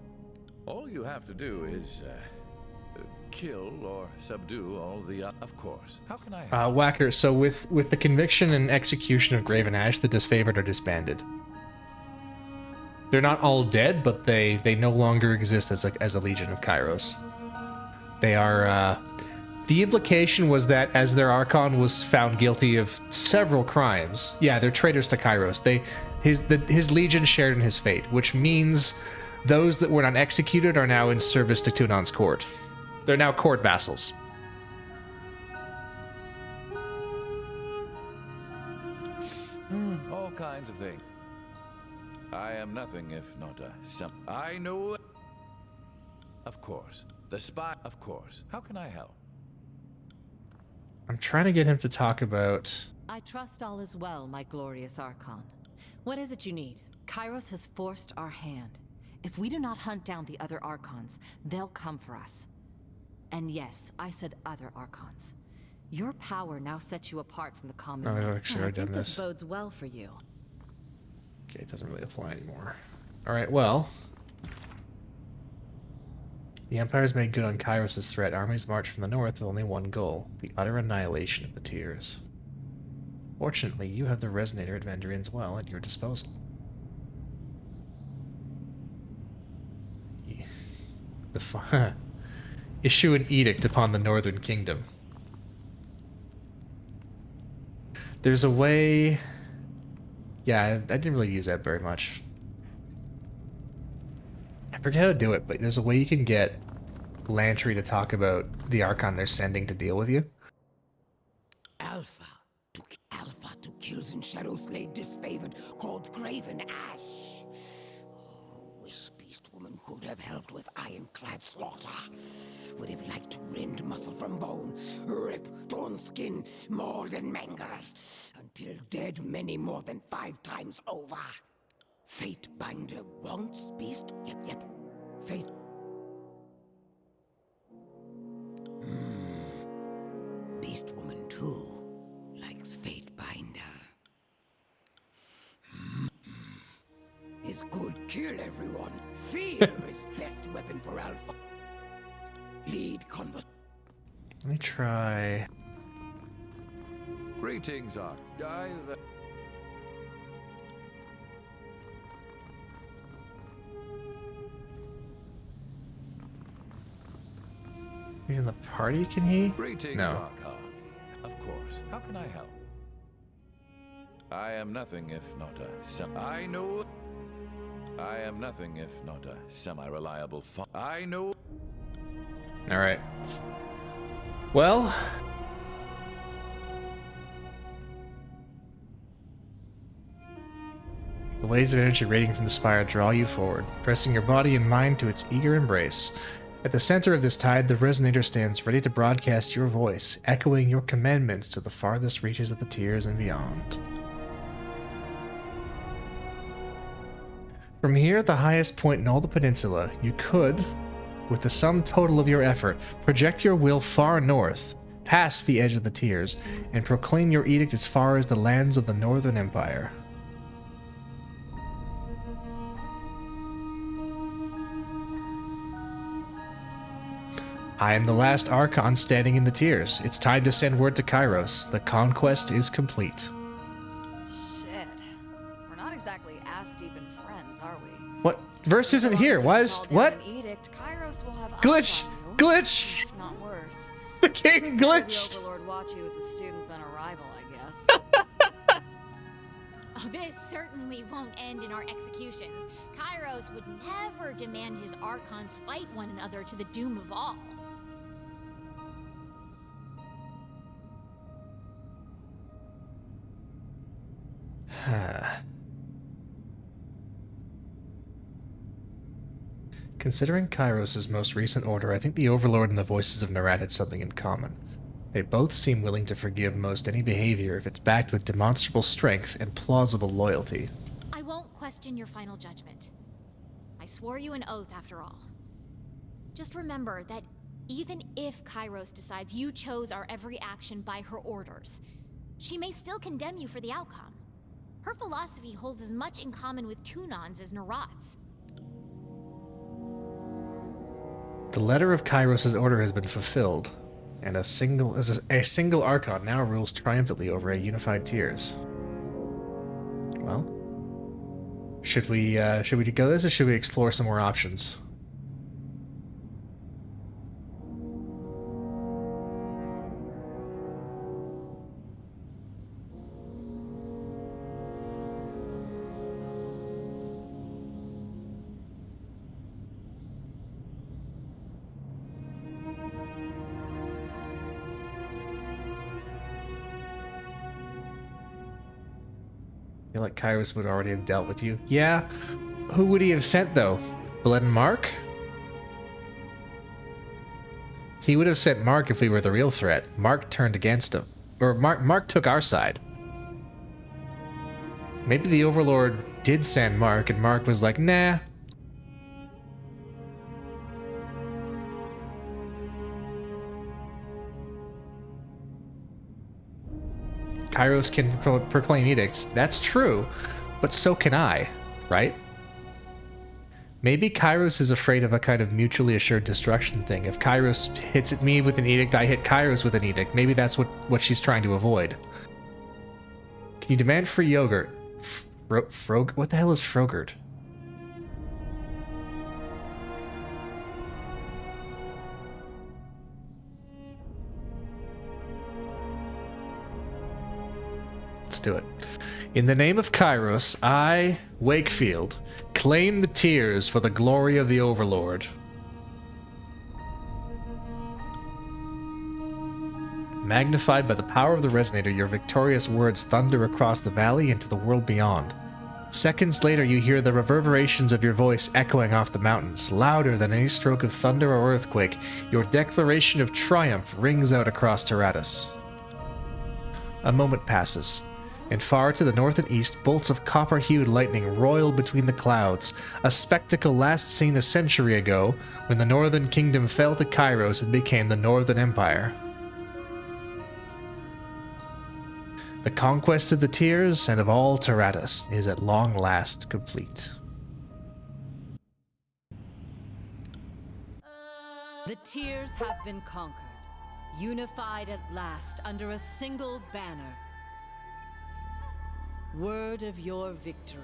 All you have to do is, kill or subdue all the, of course. How can I help? Whacker, so with the conviction and execution of Graven Ash, the disfavored are disbanded. They're not all dead, but they no longer exist as a Legion of Kairos. They are, the implication was that as their Archon was found guilty of several crimes, yeah, they're traitors to Kairos. His Legion shared in his fate, which means those that were not executed are now in service to Tunan's court. They're now court vassals. All kinds of things. I am nothing if not a I know. Of course. The spy. Of course. How can I help? I'm trying to get him to talk about... I trust all is well, my glorious Archon. What is it you need? Kairos has forced our hand. If we do not hunt down the other Archons, they'll come for us. And yes, I said other Archons. Your power now sets you apart from the common Oh, man. I've actually already I think done this this. bodes well for you. Okay, it doesn't really apply anymore. Alright, well... The Empire's made good on Kairos' threat. Armies march from the north with only one goal, the utter annihilation of the Tears. Fortunately, you have the Resonator at Vendrian's Well at your disposal. Issue an edict upon the Northern Kingdom. There's a way... Yeah, I didn't really use that very much. I forget how to do it, but there's a way you can get Lantry to talk about the Archon they're sending to deal with you. Alpha to kills in shadow slay disfavored, called Graven Ash. Oh, wish Beast Woman could have helped with ironclad slaughter. Would have liked to rend muscle from bone, rip torn skin, mauled and mangled, until dead many more than 5 times over. Fate Binder wants Beast? Yep. Fate. Beast Woman too likes Fate Binder. Is good kill everyone. Fear is best weapon for Alpha. Lead convers. Let me try... Greetings, Arch. He's in the party, can he? Greetings, No. Archon. Of course. How can I help? I am nothing if not a I know. I am nothing if not a semi-reliable I know. Alright. Well... The waves of energy radiating from the spire draw you forward, pressing your body and mind to its eager embrace. At the center of this tide, the Resonator stands ready to broadcast your voice, echoing your commandments to the farthest reaches of the Tears and beyond. From here, at the highest point in all the peninsula, you could, with the sum total of your effort, project your will far north, past the edge of the Tears, and proclaim your edict as far as the lands of the Northern Empire. I am the last Archon standing in the Tears. It's time to send word to Kairos. The conquest is complete. Shit. We're not exactly ass-deep in friends, are we? What? Verse isn't here. Why is... What? Edict, Kairos will have Glitch! eyes on you, Glitch! if not worse. The game The glitched! Overlord watch you as a student than a rival, I guess. Oh, this certainly won't end in our executions. Kairos would never demand his Archons fight one another to the doom of all. Considering Kairos' most recent order, I think the Overlord and the Voices of Narad had something in common. They both seem willing to forgive most any behavior if it's backed with demonstrable strength and plausible loyalty. I won't question your final judgment. I swore you an oath after all. Just remember that even if Kairos decides you chose our every action by her orders, she may still condemn you for the outcome. Her philosophy holds as much in common with Tunans as Nerat's. The letter of Kairos' order has been fulfilled, and a single Archon now rules triumphantly over a unified Tiers. Well, should we go this, or should we explore some more options? I feel like Kairos would already have dealt with you. Yeah? Who would he have sent, though? Blood and Mark? He would have sent Mark if we were the real threat. Mark turned against him. Or Mark took our side. Maybe the Overlord did send Mark, and Mark was like, nah. Kairos can proclaim edicts. That's true, but so can I, right? Maybe Kairos is afraid of a kind of mutually assured destruction thing. If Kairos hits at me with an edict, I hit Kairos with an edict. Maybe that's what she's trying to avoid. Can you demand free yogurt? What the hell is Frogurt? Let's do it. In the name of Kairos, I, Wakefield, claim the tears for the glory of the Overlord. Magnified by the power of the resonator, your victorious words thunder across the valley into the world beyond. Seconds later, you hear the reverberations of your voice echoing off the mountains. Louder than any stroke of thunder or earthquake, your declaration of triumph rings out across Tyranny. A moment passes, and far to the north and east, bolts of copper-hued lightning roil between the clouds, a spectacle last seen a century ago, when the Northern Kingdom fell to Kairos and became the Northern Empire. The conquest of the Tiers and of all Tyranny is at long last complete. The Tiers have been conquered, unified at last under a single banner. Word of your victory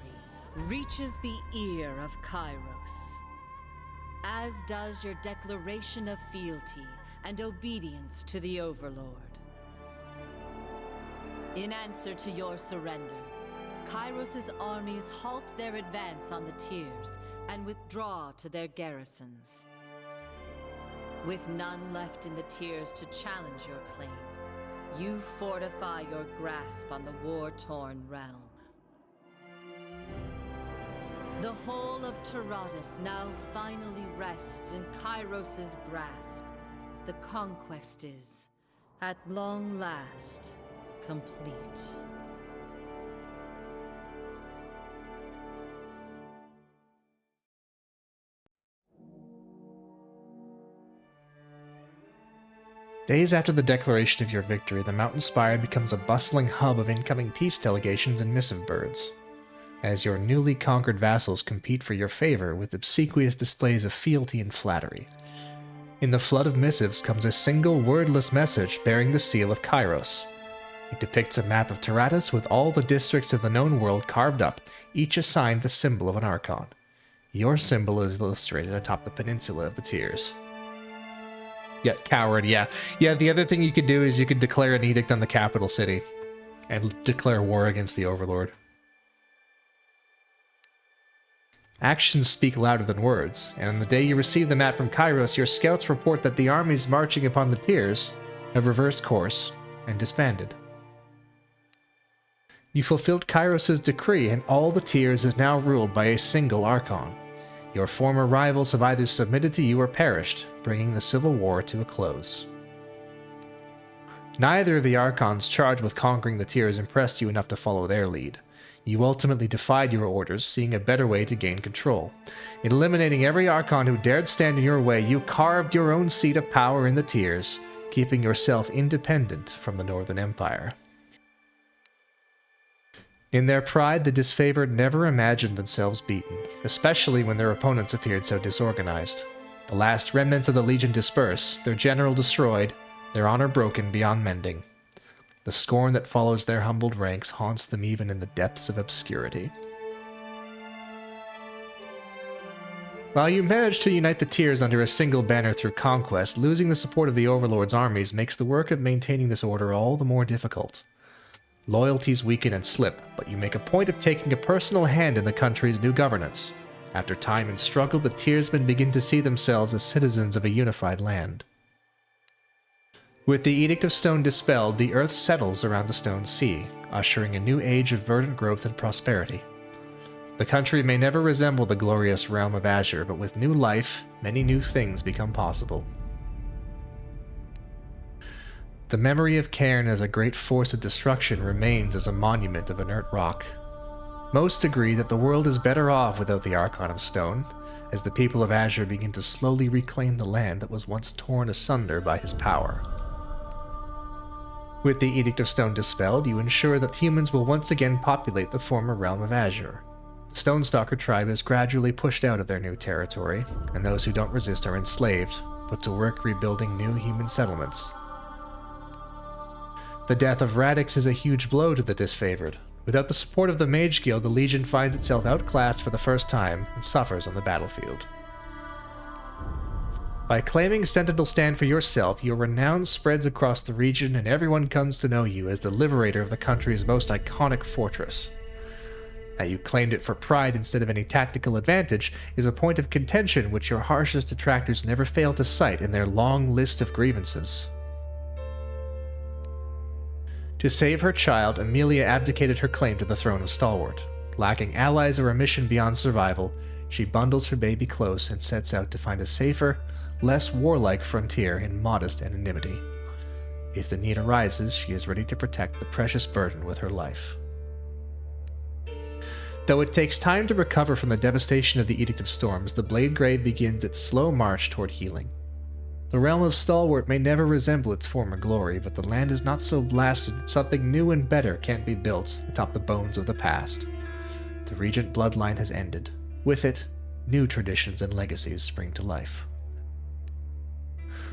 reaches the ear of Kairos, as does your declaration of fealty and obedience to the Overlord. In answer to your surrender, Kairos' armies halt their advance on the Tiers and withdraw to their garrisons. With none left in the Tiers to challenge your claim, you fortify your grasp on the war-torn realm. The whole of Tyranny now finally rests in Kairos' grasp. The conquest is, at long last, complete. Days after the declaration of your victory, the mountain spire becomes a bustling hub of incoming peace delegations and missive birds, as your newly conquered vassals compete for your favor with obsequious displays of fealty and flattery. In the flood of missives comes a single wordless message bearing the seal of Kairos. It depicts a map of Tyranny with all the districts of the known world carved up, each assigned the symbol of an Archon. Your symbol is illustrated atop the peninsula of the Tiers. Yeah, coward, yeah. Yeah, the other thing you could do is you could declare an edict on the capital city and declare war against the Overlord. Actions speak louder than words, and on the day you receive the map from Kairos, your scouts report that the armies marching upon the Tiers have reversed course and disbanded. You fulfilled Kairos' decree, and all the Tiers is now ruled by a single Archon. Your former rivals have either submitted to you or perished, bringing the civil war to a close. Neither of the Archons charged with conquering the Tiers impressed you enough to follow their lead. You ultimately defied your orders, seeing a better way to gain control. In eliminating every Archon who dared stand in your way, you carved your own seat of power in the Tiers, keeping yourself independent from the Northern Empire. In their pride, the disfavored never imagined themselves beaten, especially when their opponents appeared so disorganized. The last remnants of the Legion disperse, their general destroyed, their honor broken beyond mending. The scorn that follows their humbled ranks haunts them even in the depths of obscurity. While you manage to unite the Tiers under a single banner through conquest, losing the support of the Overlord's armies makes the work of maintaining this order all the more difficult. Loyalties weaken and slip, but you make a point of taking a personal hand in the country's new governance. After time and struggle, the Tiersmen begin to see themselves as citizens of a unified land. With the Edict of Stone dispelled, the earth settles around the Stone Sea, ushering a new age of verdant growth and prosperity. The country may never resemble the glorious realm of Azure, but with new life, many new things become possible. The memory of Cairn as a great force of destruction remains as a monument of inert rock. Most agree that the world is better off without the Archon of Stone, as the people of Azure begin to slowly reclaim the land that was once torn asunder by his power. With the Edict of Stone dispelled, you ensure that humans will once again populate the former realm of Azure. The Stonestalker tribe is gradually pushed out of their new territory, and those who don't resist are enslaved, put to work rebuilding new human settlements. The death of Radix is a huge blow to the disfavored. Without the support of the Mage Guild, the Legion finds itself outclassed for the first time and suffers on the battlefield. By claiming Sentinel Stand for yourself, your renown spreads across the region and everyone comes to know you as the liberator of the country's most iconic fortress. That you claimed it for pride instead of any tactical advantage is a point of contention which your harshest detractors never fail to cite in their long list of grievances. To save her child, Amelia abdicated her claim to the throne of Stalwart. Lacking allies or a mission beyond survival, she bundles her baby close and sets out to find a safer, less warlike frontier in modest anonymity. If the need arises, she is ready to protect the precious burden with her life. Though it takes time to recover from the devastation of the Edict of Storms, the Blade Grave begins its slow march toward healing. The realm of Stalwart may never resemble its former glory, but the land is not so blasted that something new and better can't be built atop the bones of the past. The Regent bloodline has ended. With it, new traditions and legacies spring to life.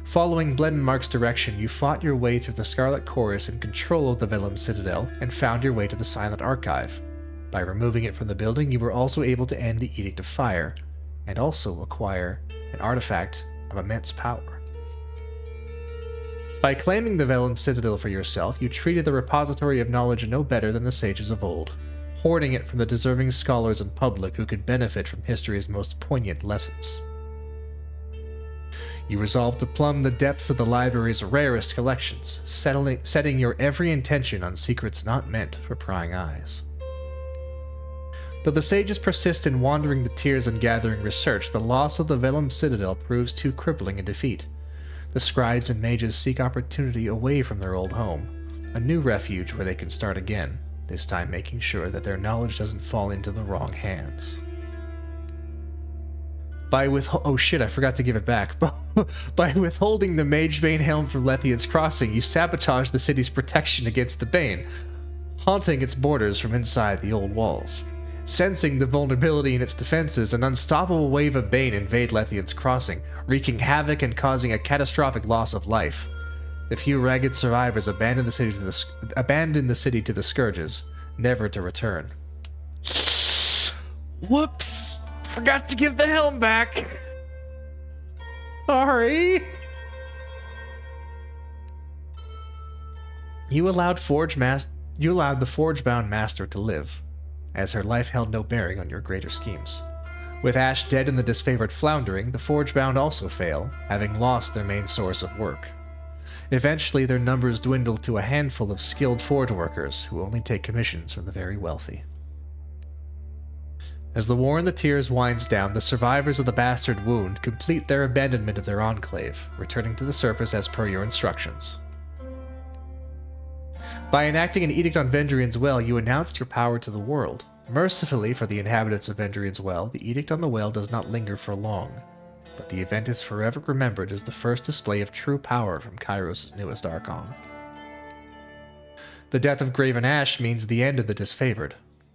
Following Bledenmark's direction, you fought your way through the Scarlet Chorus in control of the Vellum Citadel and found your way to the Silent Archive. By removing it from the building, you were also able to end the Edict of Fire, and also acquire an artifact of immense power. By claiming the Vellum Citadel for yourself, you treated the repository of knowledge no better than the sages of old, hoarding it from the deserving scholars and public who could benefit from history's most poignant lessons. You resolved to plumb the depths of the library's rarest collections, setting your every intention on secrets not meant for prying eyes. Though the sages persist in wandering the tiers and gathering research, the loss of the Vellum Citadel proves too crippling a defeat. The scribes and mages seek opportunity away from their old home, a new refuge where they can start again, this time making sure that their knowledge doesn't fall into the wrong hands. Oh shit, I forgot to give it back. By withholding the Magebane helm from Lethian's Crossing, you sabotage the city's protection against the Bane, haunting its borders from inside the old walls. Sensing the vulnerability in its defenses, an unstoppable wave of Bane invade Lethian's Crossing, wreaking havoc and causing a catastrophic loss of life. The few ragged survivors abandon the city to the Scourges, never to return. Whoops! Forgot to give the helm back! Sorry! You allowed the Forge-bound Master to live, as her life held no bearing on your greater schemes. With Ash dead and the disfavored floundering, the Forge-bound also fail, having lost their main source of work. Eventually, their numbers dwindle to a handful of skilled forge workers who only take commissions from the very wealthy. As the war in the Tiers winds down, the survivors of the Bastard Wound complete their abandonment of their enclave, returning to the surface as per your instructions. By enacting an edict on Vendrian's Well, you announced your power to the world. Mercifully for the inhabitants of Vendrian's Well, the edict on the well does not linger for long, but the event is forever remembered as the first display of true power from Kairos' newest Archon. The death of Graven Ash means the end of the disfavored.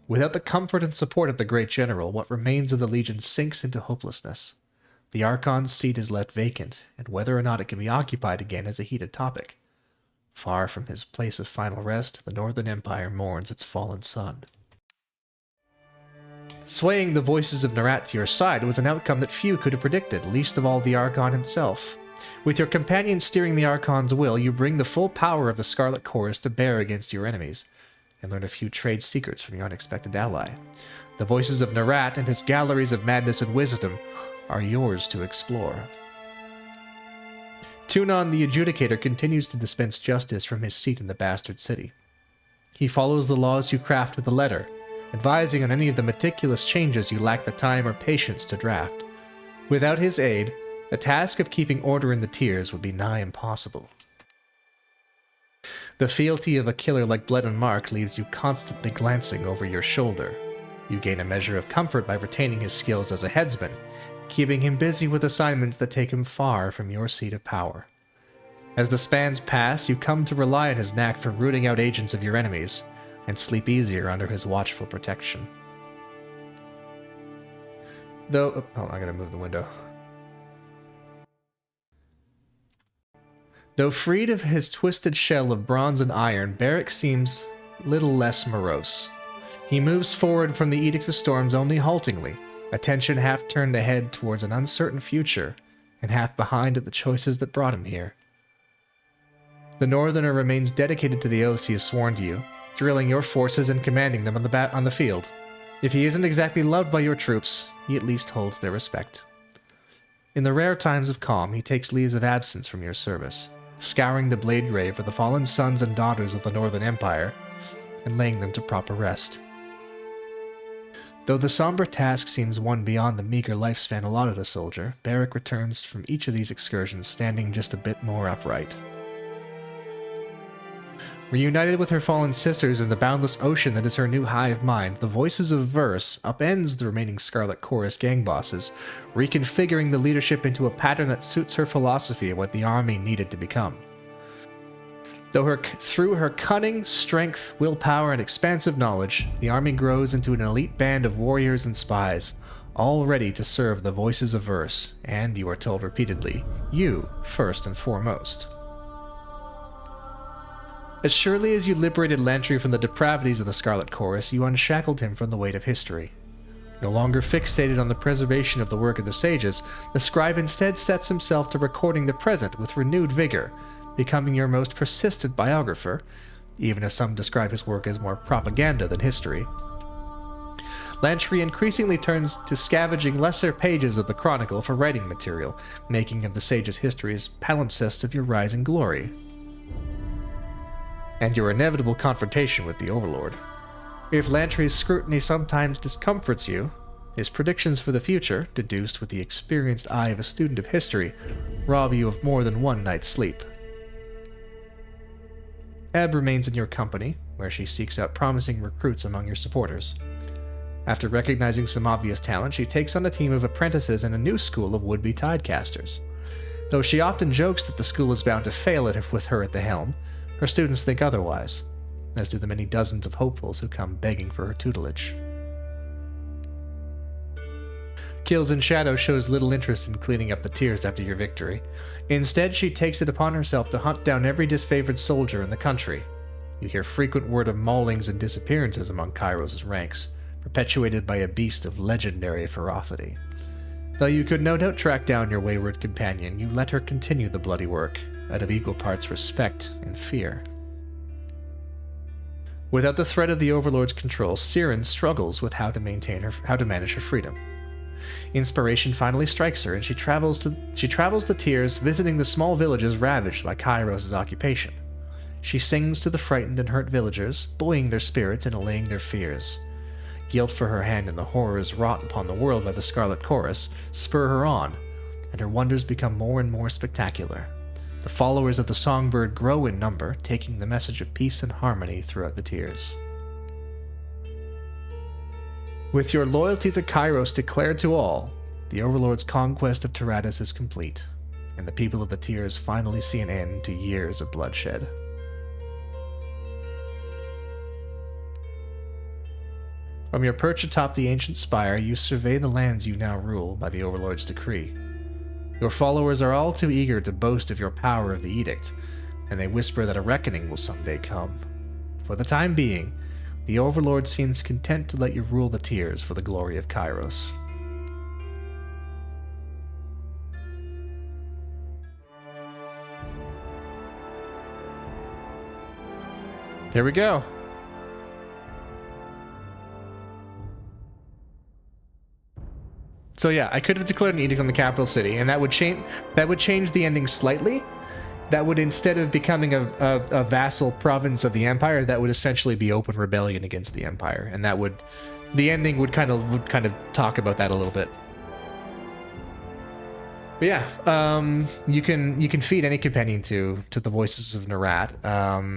Without the comfort and support of the great general, what remains of the Legion sinks into hopelessness. The Archon's seat is left vacant, and whether or not it can be occupied again is a heated topic. Far from his place of final rest, the Northern Empire mourns its fallen son. Swaying the voices of Narat to your side was an outcome that few could have predicted, least of all the Archon himself. With your companion steering the Archon's will, you bring the full power of the Scarlet Chorus to bear against your enemies, and learn a few trade secrets from your unexpected ally. The voices of Narat and his galleries of madness and wisdom are yours to explore. Tunon the Adjudicator continues to dispense justice from his seat in the Bastard City. He follows the laws you craft to the letter, advising on any of the meticulous changes you lack the time or patience to draft. Without his aid, the task of keeping order in the tiers would be nigh impossible. The fealty of a killer like Blood and Mark leaves you constantly glancing over your shoulder. You gain a measure of comfort by retaining his skills as a headsman, keeping him busy with assignments that take him far from your seat of power. As the spans pass, you come to rely on his knack for rooting out agents of your enemies, and sleep easier under his watchful protection. Though... Oh, I gotta move the window. Though freed of his twisted shell of bronze and iron, Barrick seems little less morose. He moves forward from the Edict of Storms only haltingly, attention half turned ahead towards an uncertain future, and half behind at the choices that brought him here. The Northerner remains dedicated to the oaths he has sworn to you, drilling your forces and commanding them on the field. If he isn't exactly loved by your troops, he at least holds their respect. In the rare times of calm, he takes leaves of absence from your service, scouring the blade grave for the fallen sons and daughters of the Northern Empire, and laying them to proper rest. Though the somber task seems one beyond the meager lifespan allotted a soldier, Barrick returns from each of these excursions standing just a bit more upright. Reunited with her fallen sisters in the boundless ocean that is her new hive mind, the Voices of Verse upends the remaining Scarlet Chorus gang bosses, reconfiguring the leadership into a pattern that suits her philosophy of what the army needed to become. Through her cunning, strength, willpower, and expansive knowledge, the army grows into an elite band of warriors and spies, all ready to serve the Voices of Verse, and, you are told repeatedly, you first and foremost. As surely as you liberated Lantry from the depravities of the Scarlet Chorus, you unshackled him from the weight of history. No longer fixated on the preservation of the work of the sages, the scribe instead sets himself to recording the present with renewed vigor, becoming your most persistent biographer, even as some describe his work as more propaganda than history. Lantry increasingly turns to scavenging lesser pages of the Chronicle for writing material, making of the sages' histories palimpsests of your rising glory. And your inevitable confrontation with the Overlord. If Lantry's scrutiny sometimes discomforts you, his predictions for the future, deduced with the experienced eye of a student of history, rob you of more than one night's sleep. Ebb remains in your company, where she seeks out promising recruits among your supporters. After recognizing some obvious talent, she takes on a team of apprentices and a new school of would-be tidecasters. Though she often jokes that the school is bound to fail with her at the helm, her students think otherwise, as do the many dozens of hopefuls who come begging for her tutelage. Kills in Shadow shows little interest in cleaning up the tiers after your victory. Instead, she takes it upon herself to hunt down every disfavored soldier in the country. You hear frequent word of maulings and disappearances among Kairos' ranks, perpetuated by a beast of legendary ferocity. Though you could no doubt track down your wayward companion, you let her continue the bloody work, out of equal parts respect and fear. Without the threat of the Overlord's control, Siren struggles with how to manage her freedom. Inspiration finally strikes her, and she travels the tiers, visiting the small villages ravaged by Kairos' occupation. She sings to the frightened and hurt villagers, buoying their spirits and allaying their fears. Guilt for her hand in the horrors wrought upon the world by the Scarlet Chorus spur her on, and her wonders become more and more spectacular. The followers of the songbird grow in number, taking the message of peace and harmony throughout the tiers. With your loyalty to Kairos declared to all, the Overlord's conquest of Tyranny is complete, and the people of the tiers finally see an end to years of bloodshed. From your perch atop the ancient spire, you survey the lands you now rule by the Overlord's decree. Your followers are all too eager to boast of your power of the edict, and they whisper that a reckoning will someday come. For the time being, the Overlord seems content to let you rule the tiers for the glory of Kairos. There we go. So yeah, I could have declared an edict on the capital city, and that would change the ending slightly. That would, instead of becoming a vassal province of the Empire, that would essentially be open rebellion against the Empire, and that would, the ending would kind of talk about that a little bit. But yeah, you can feed any companion to the voices of Nerat. I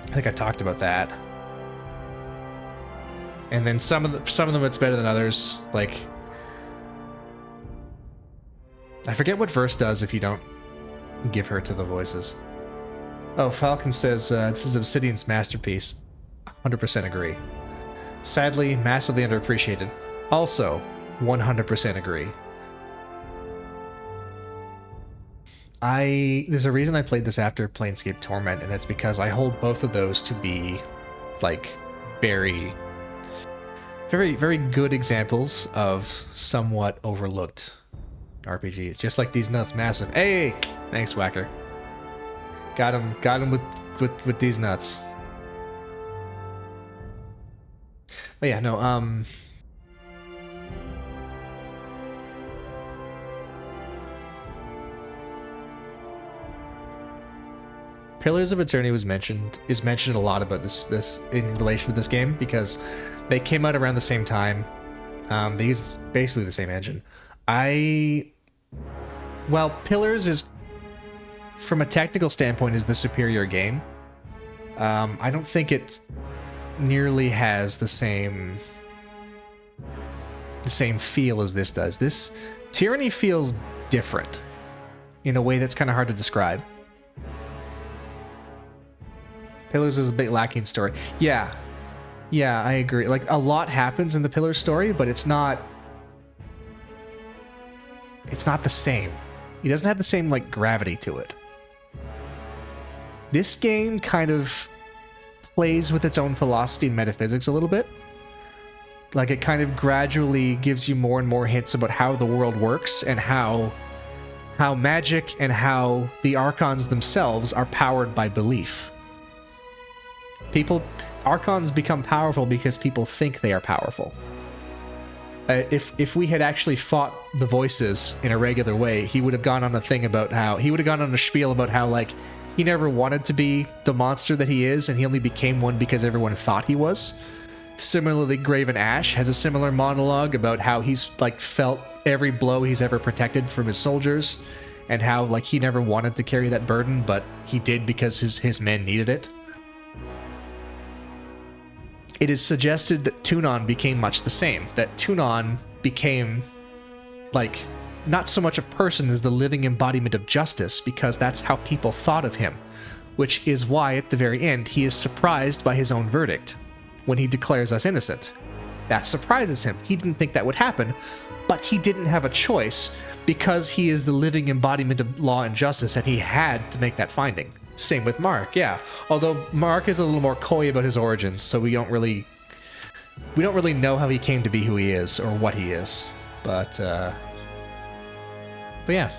think I talked about that. And then some of them it's better than others. Like, I forget what verse does if you don't give her to the voices. Oh, Falcon says this is Obsidian's masterpiece. 100% agree. Sadly, massively underappreciated. Also, 100% agree. There's a reason I played this after Planescape Torment, and that's because I hold both of those to be, like, very, very, very good examples of somewhat overlooked RPGs. Just like these nuts, massive. Hey, thanks, Whacker. Got him with these nuts. But yeah, no. Pillars of Eternity is mentioned a lot about this in relation to this game, because they came out around the same time. They use basically the same engine. Well, Pillars is, from a technical standpoint, is the superior game. I don't think it nearly has the same feel as this does. This Tyranny feels different in a way that's kind of hard to describe. Pillars is a bit lacking story. Yeah, I agree. Like, a lot happens in the Pillars story, but it's not the same. It doesn't have the same, like, gravity to it. This game kind of plays with its own philosophy and metaphysics a little bit. Like, it kind of gradually gives you more and more hints about how the world works and how magic and how the Archons themselves are powered by belief. Archons become powerful because people think they are powerful. If we had actually fought the voices in a regular way, he would have gone on a spiel about how, like, he never wanted to be the monster that he is, and he only became one because everyone thought he was. Similarly, Graven Ash has a similar monologue about how he's, like, felt every blow he's ever protected from his soldiers, and how, like, he never wanted to carry that burden, but he did because his men needed it. It is suggested that Tunon became much the same. That Tunon became, like, not so much a person as the living embodiment of justice, because that's how people thought of him. Which is why, at the very end, he is surprised by his own verdict when he declares us innocent. That surprises him. He didn't think that would happen, but he didn't have a choice because he is the living embodiment of law and justice, and he had to make that finding. Same with Mark, yeah. Although Mark is a little more coy about his origins, so we don't really know how he came to be who he is or what he is. But yeah.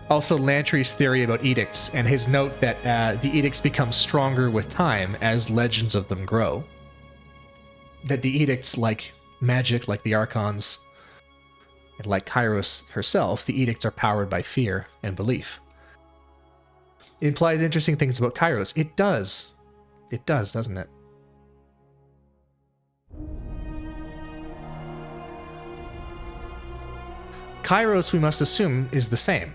Also, Lantry's theory about edicts and his note that the edicts become stronger with time as legends of them grow. That the edicts, like magic, like the Archons, and like Kairos herself, the edicts are powered by fear and belief. It implies interesting things about Kairos. It does. It does, doesn't it? Kairos, we must assume, is the same.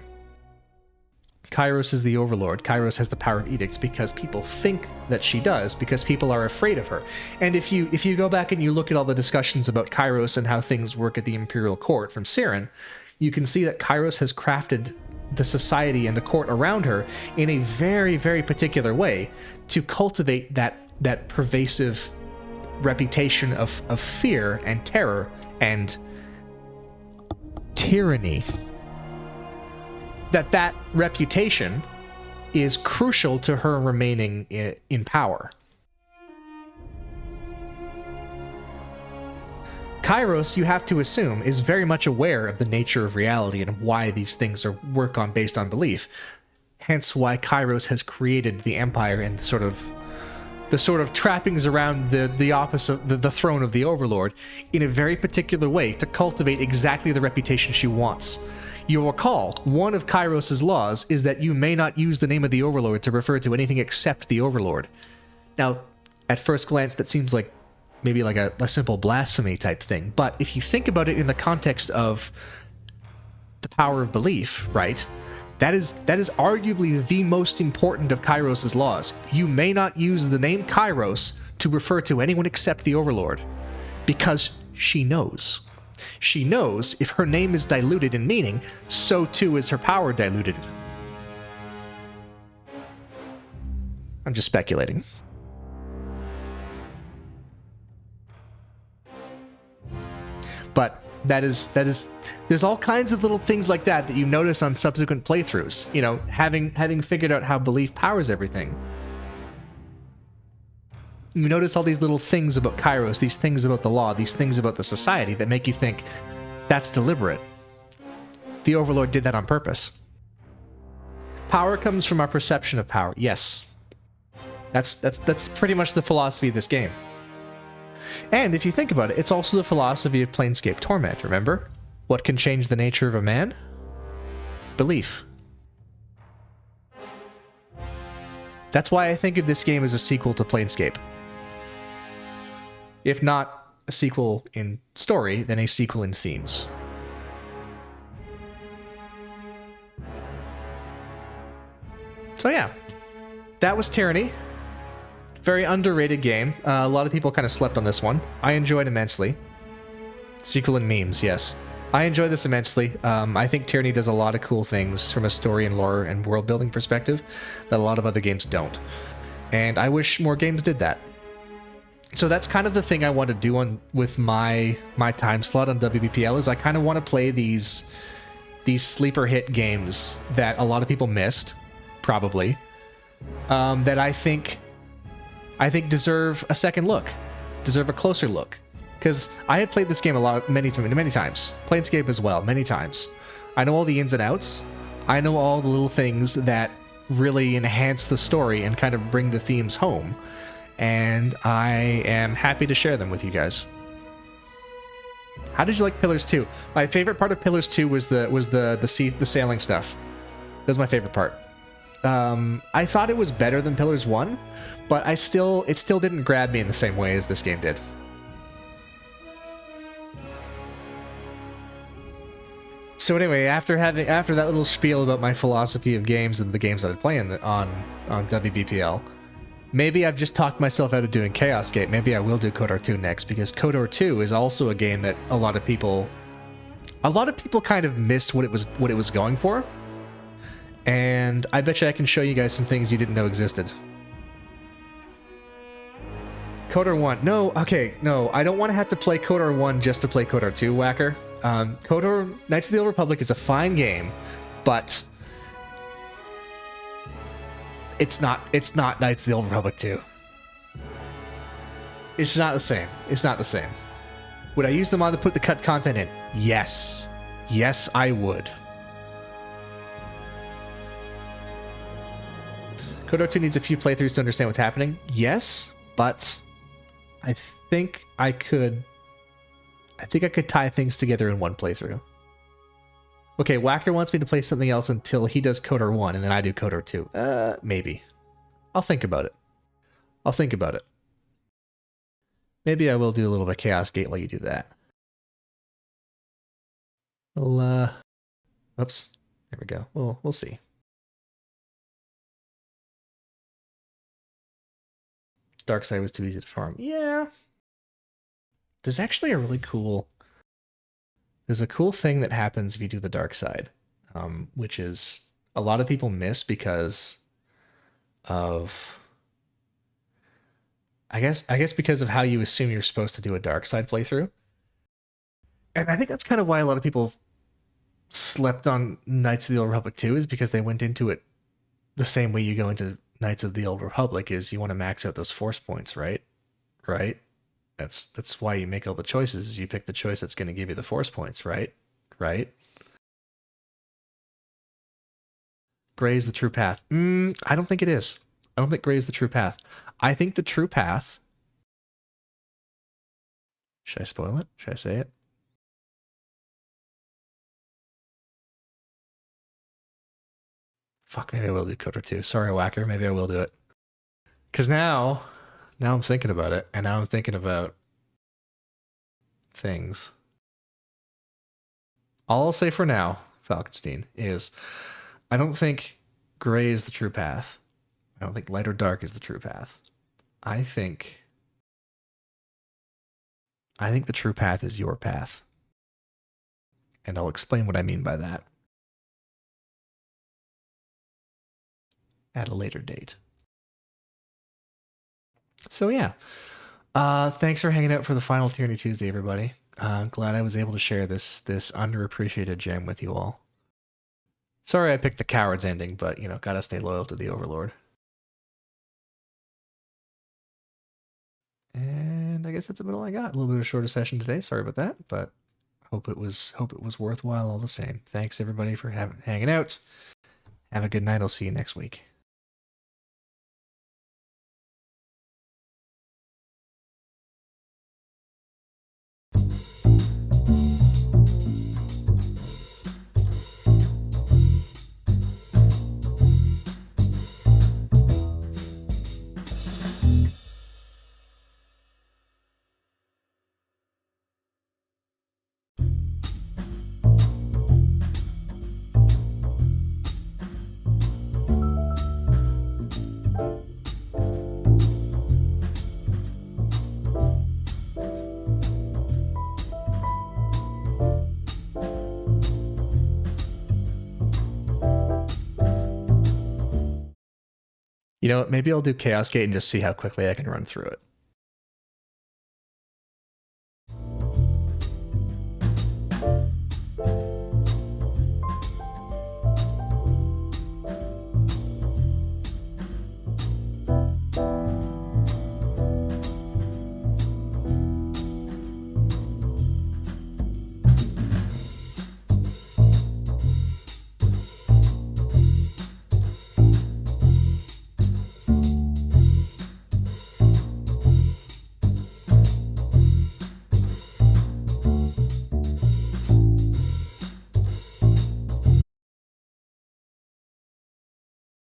Kairos is the overlord. Kairos has the power of edicts because people think that she does, because people are afraid of her. And if you go back and you look at all the discussions about Kairos and how things work at the Imperial Court from Siren, you can see that Kairos has crafted the society and the court around her in a very, very particular way to cultivate that pervasive reputation of fear and terror and tyranny. That reputation is crucial to her remaining in power. Kairos, you have to assume, is very much aware of the nature of reality and why these things are work on based on belief. Hence why Kairos has created the Empire and the sort of trappings around the office of the throne of the Overlord in a very particular way to cultivate exactly the reputation she wants. You'll recall, one of Kairos' laws is that you may not use the name of the Overlord to refer to anything except the Overlord. Now, at first glance, that seems like maybe like a simple blasphemy type thing, but if you think about it in the context of the power of belief, right? That is arguably the most important of Kairos' laws. You may not use the name Kairos to refer to anyone except the Overlord, because she knows. She knows if her name is diluted in meaning, so too is her power diluted. I'm just speculating. But that is there's all kinds of little things like that you notice on subsequent playthroughs, you know, having figured out how belief powers everything. You notice all these little things about Kairos, these things about the law, these things about the society that make you think that's deliberate. The Overlord did that on purpose. Power comes from our perception of power. Yes. That's pretty much the philosophy of this game. And if you think about it, it's also the philosophy of Planescape Torment, remember? What can change the nature of a man? Belief. That's why I think of this game as a sequel to Planescape. If not a sequel in story, then a sequel in themes. So yeah, that was Tyranny. Very underrated game. A lot of people kind of slept on this one. I enjoyed immensely. Sequel and memes, yes. I enjoyed this immensely. I think Tyranny does a lot of cool things from a story and lore and world building perspective that a lot of other games don't. And I wish more games did that. So that's kind of the thing I want to do with my time slot on WBPL is I kind of want to play these sleeper hit games that a lot of people missed, probably, that I think deserve a second look, deserve a closer look. Because I have played this game many times. Planescape as well, many times. I know all the ins and outs. I know all the little things that really enhance the story and kind of bring the themes home. And I am happy to share them with you guys. How did you like Pillars 2? My favorite part of Pillars 2 was the sailing stuff. That was my favorite part. I thought it was better than Pillars 1, but it still didn't grab me in the same way as this game did. So anyway, after that little spiel about my philosophy of games and the games that I play on WBPL, maybe I've just talked myself out of doing Chaos Gate. Maybe I will do KOTOR 2 next, because KOTOR 2 is also a game that a lot of people kind of missed what it was going for. And I bet you I can show you guys some things you didn't know existed. KOTOR 1. No, I don't want to have to play KOTOR 1 just to play KOTOR 2, Whacker. KOTOR Knights of the Old Republic is a fine game, but it's not Knights of the Old Republic 2. It's not the same. It's not the same. Would I use the mod to put the cut content in? Yes. Yes, I would. KOTOR 2 needs a few playthroughs to understand what's happening. Yes, but I think I could tie things together in one playthrough. Okay, Whacker wants me to play something else until he does KOTOR 1 and then I do KOTOR 2. Maybe. I'll think about it. Maybe I will do a little bit of Chaos Gate while you do that. Oops. There we go. We'll see. dark side was too easy to farm. Yeah. There's actually a really cool... There's a cool thing that happens if you do the dark side, which is a lot of people miss because of... I guess because of how you assume you're supposed to do a dark side playthrough. And I think that's kind of why a lot of people slept on Knights of the Old Republic 2, is because they went into it the same way you go into Knights of the Old Republic, is you want to max out those force points, right? Right? That's why you make all the choices, is you pick the choice that's going to give you the force points, right? Right? Gray is the true path. I don't think it is. I don't think gray is the true path. I think the true path... Should I spoil it? Should I say it? Fuck, maybe I will do Kotor 2. Sorry, Whacker. Maybe I will do it. Because now I'm thinking about it, and now I'm thinking about things. All I'll say for now, Falkenstein, is I don't think gray is the true path. I don't think light or dark is the true path. I think the true path is your path. And I'll explain what I mean by that at a later date. So yeah. Thanks for hanging out for the final Tyranny Tuesday, everybody. Glad I was able to share this underappreciated gem with you all. Sorry I picked the coward's ending, but, you know, gotta stay loyal to the Overlord. And I guess that's about all I got. A little bit of a shorter session today. Sorry about that, but hope it was worthwhile all the same. Thanks everybody for hanging out. Have a good night. I'll see you next week. You know what? Maybe I'll do Chaos Gate and just see how quickly I can run through it.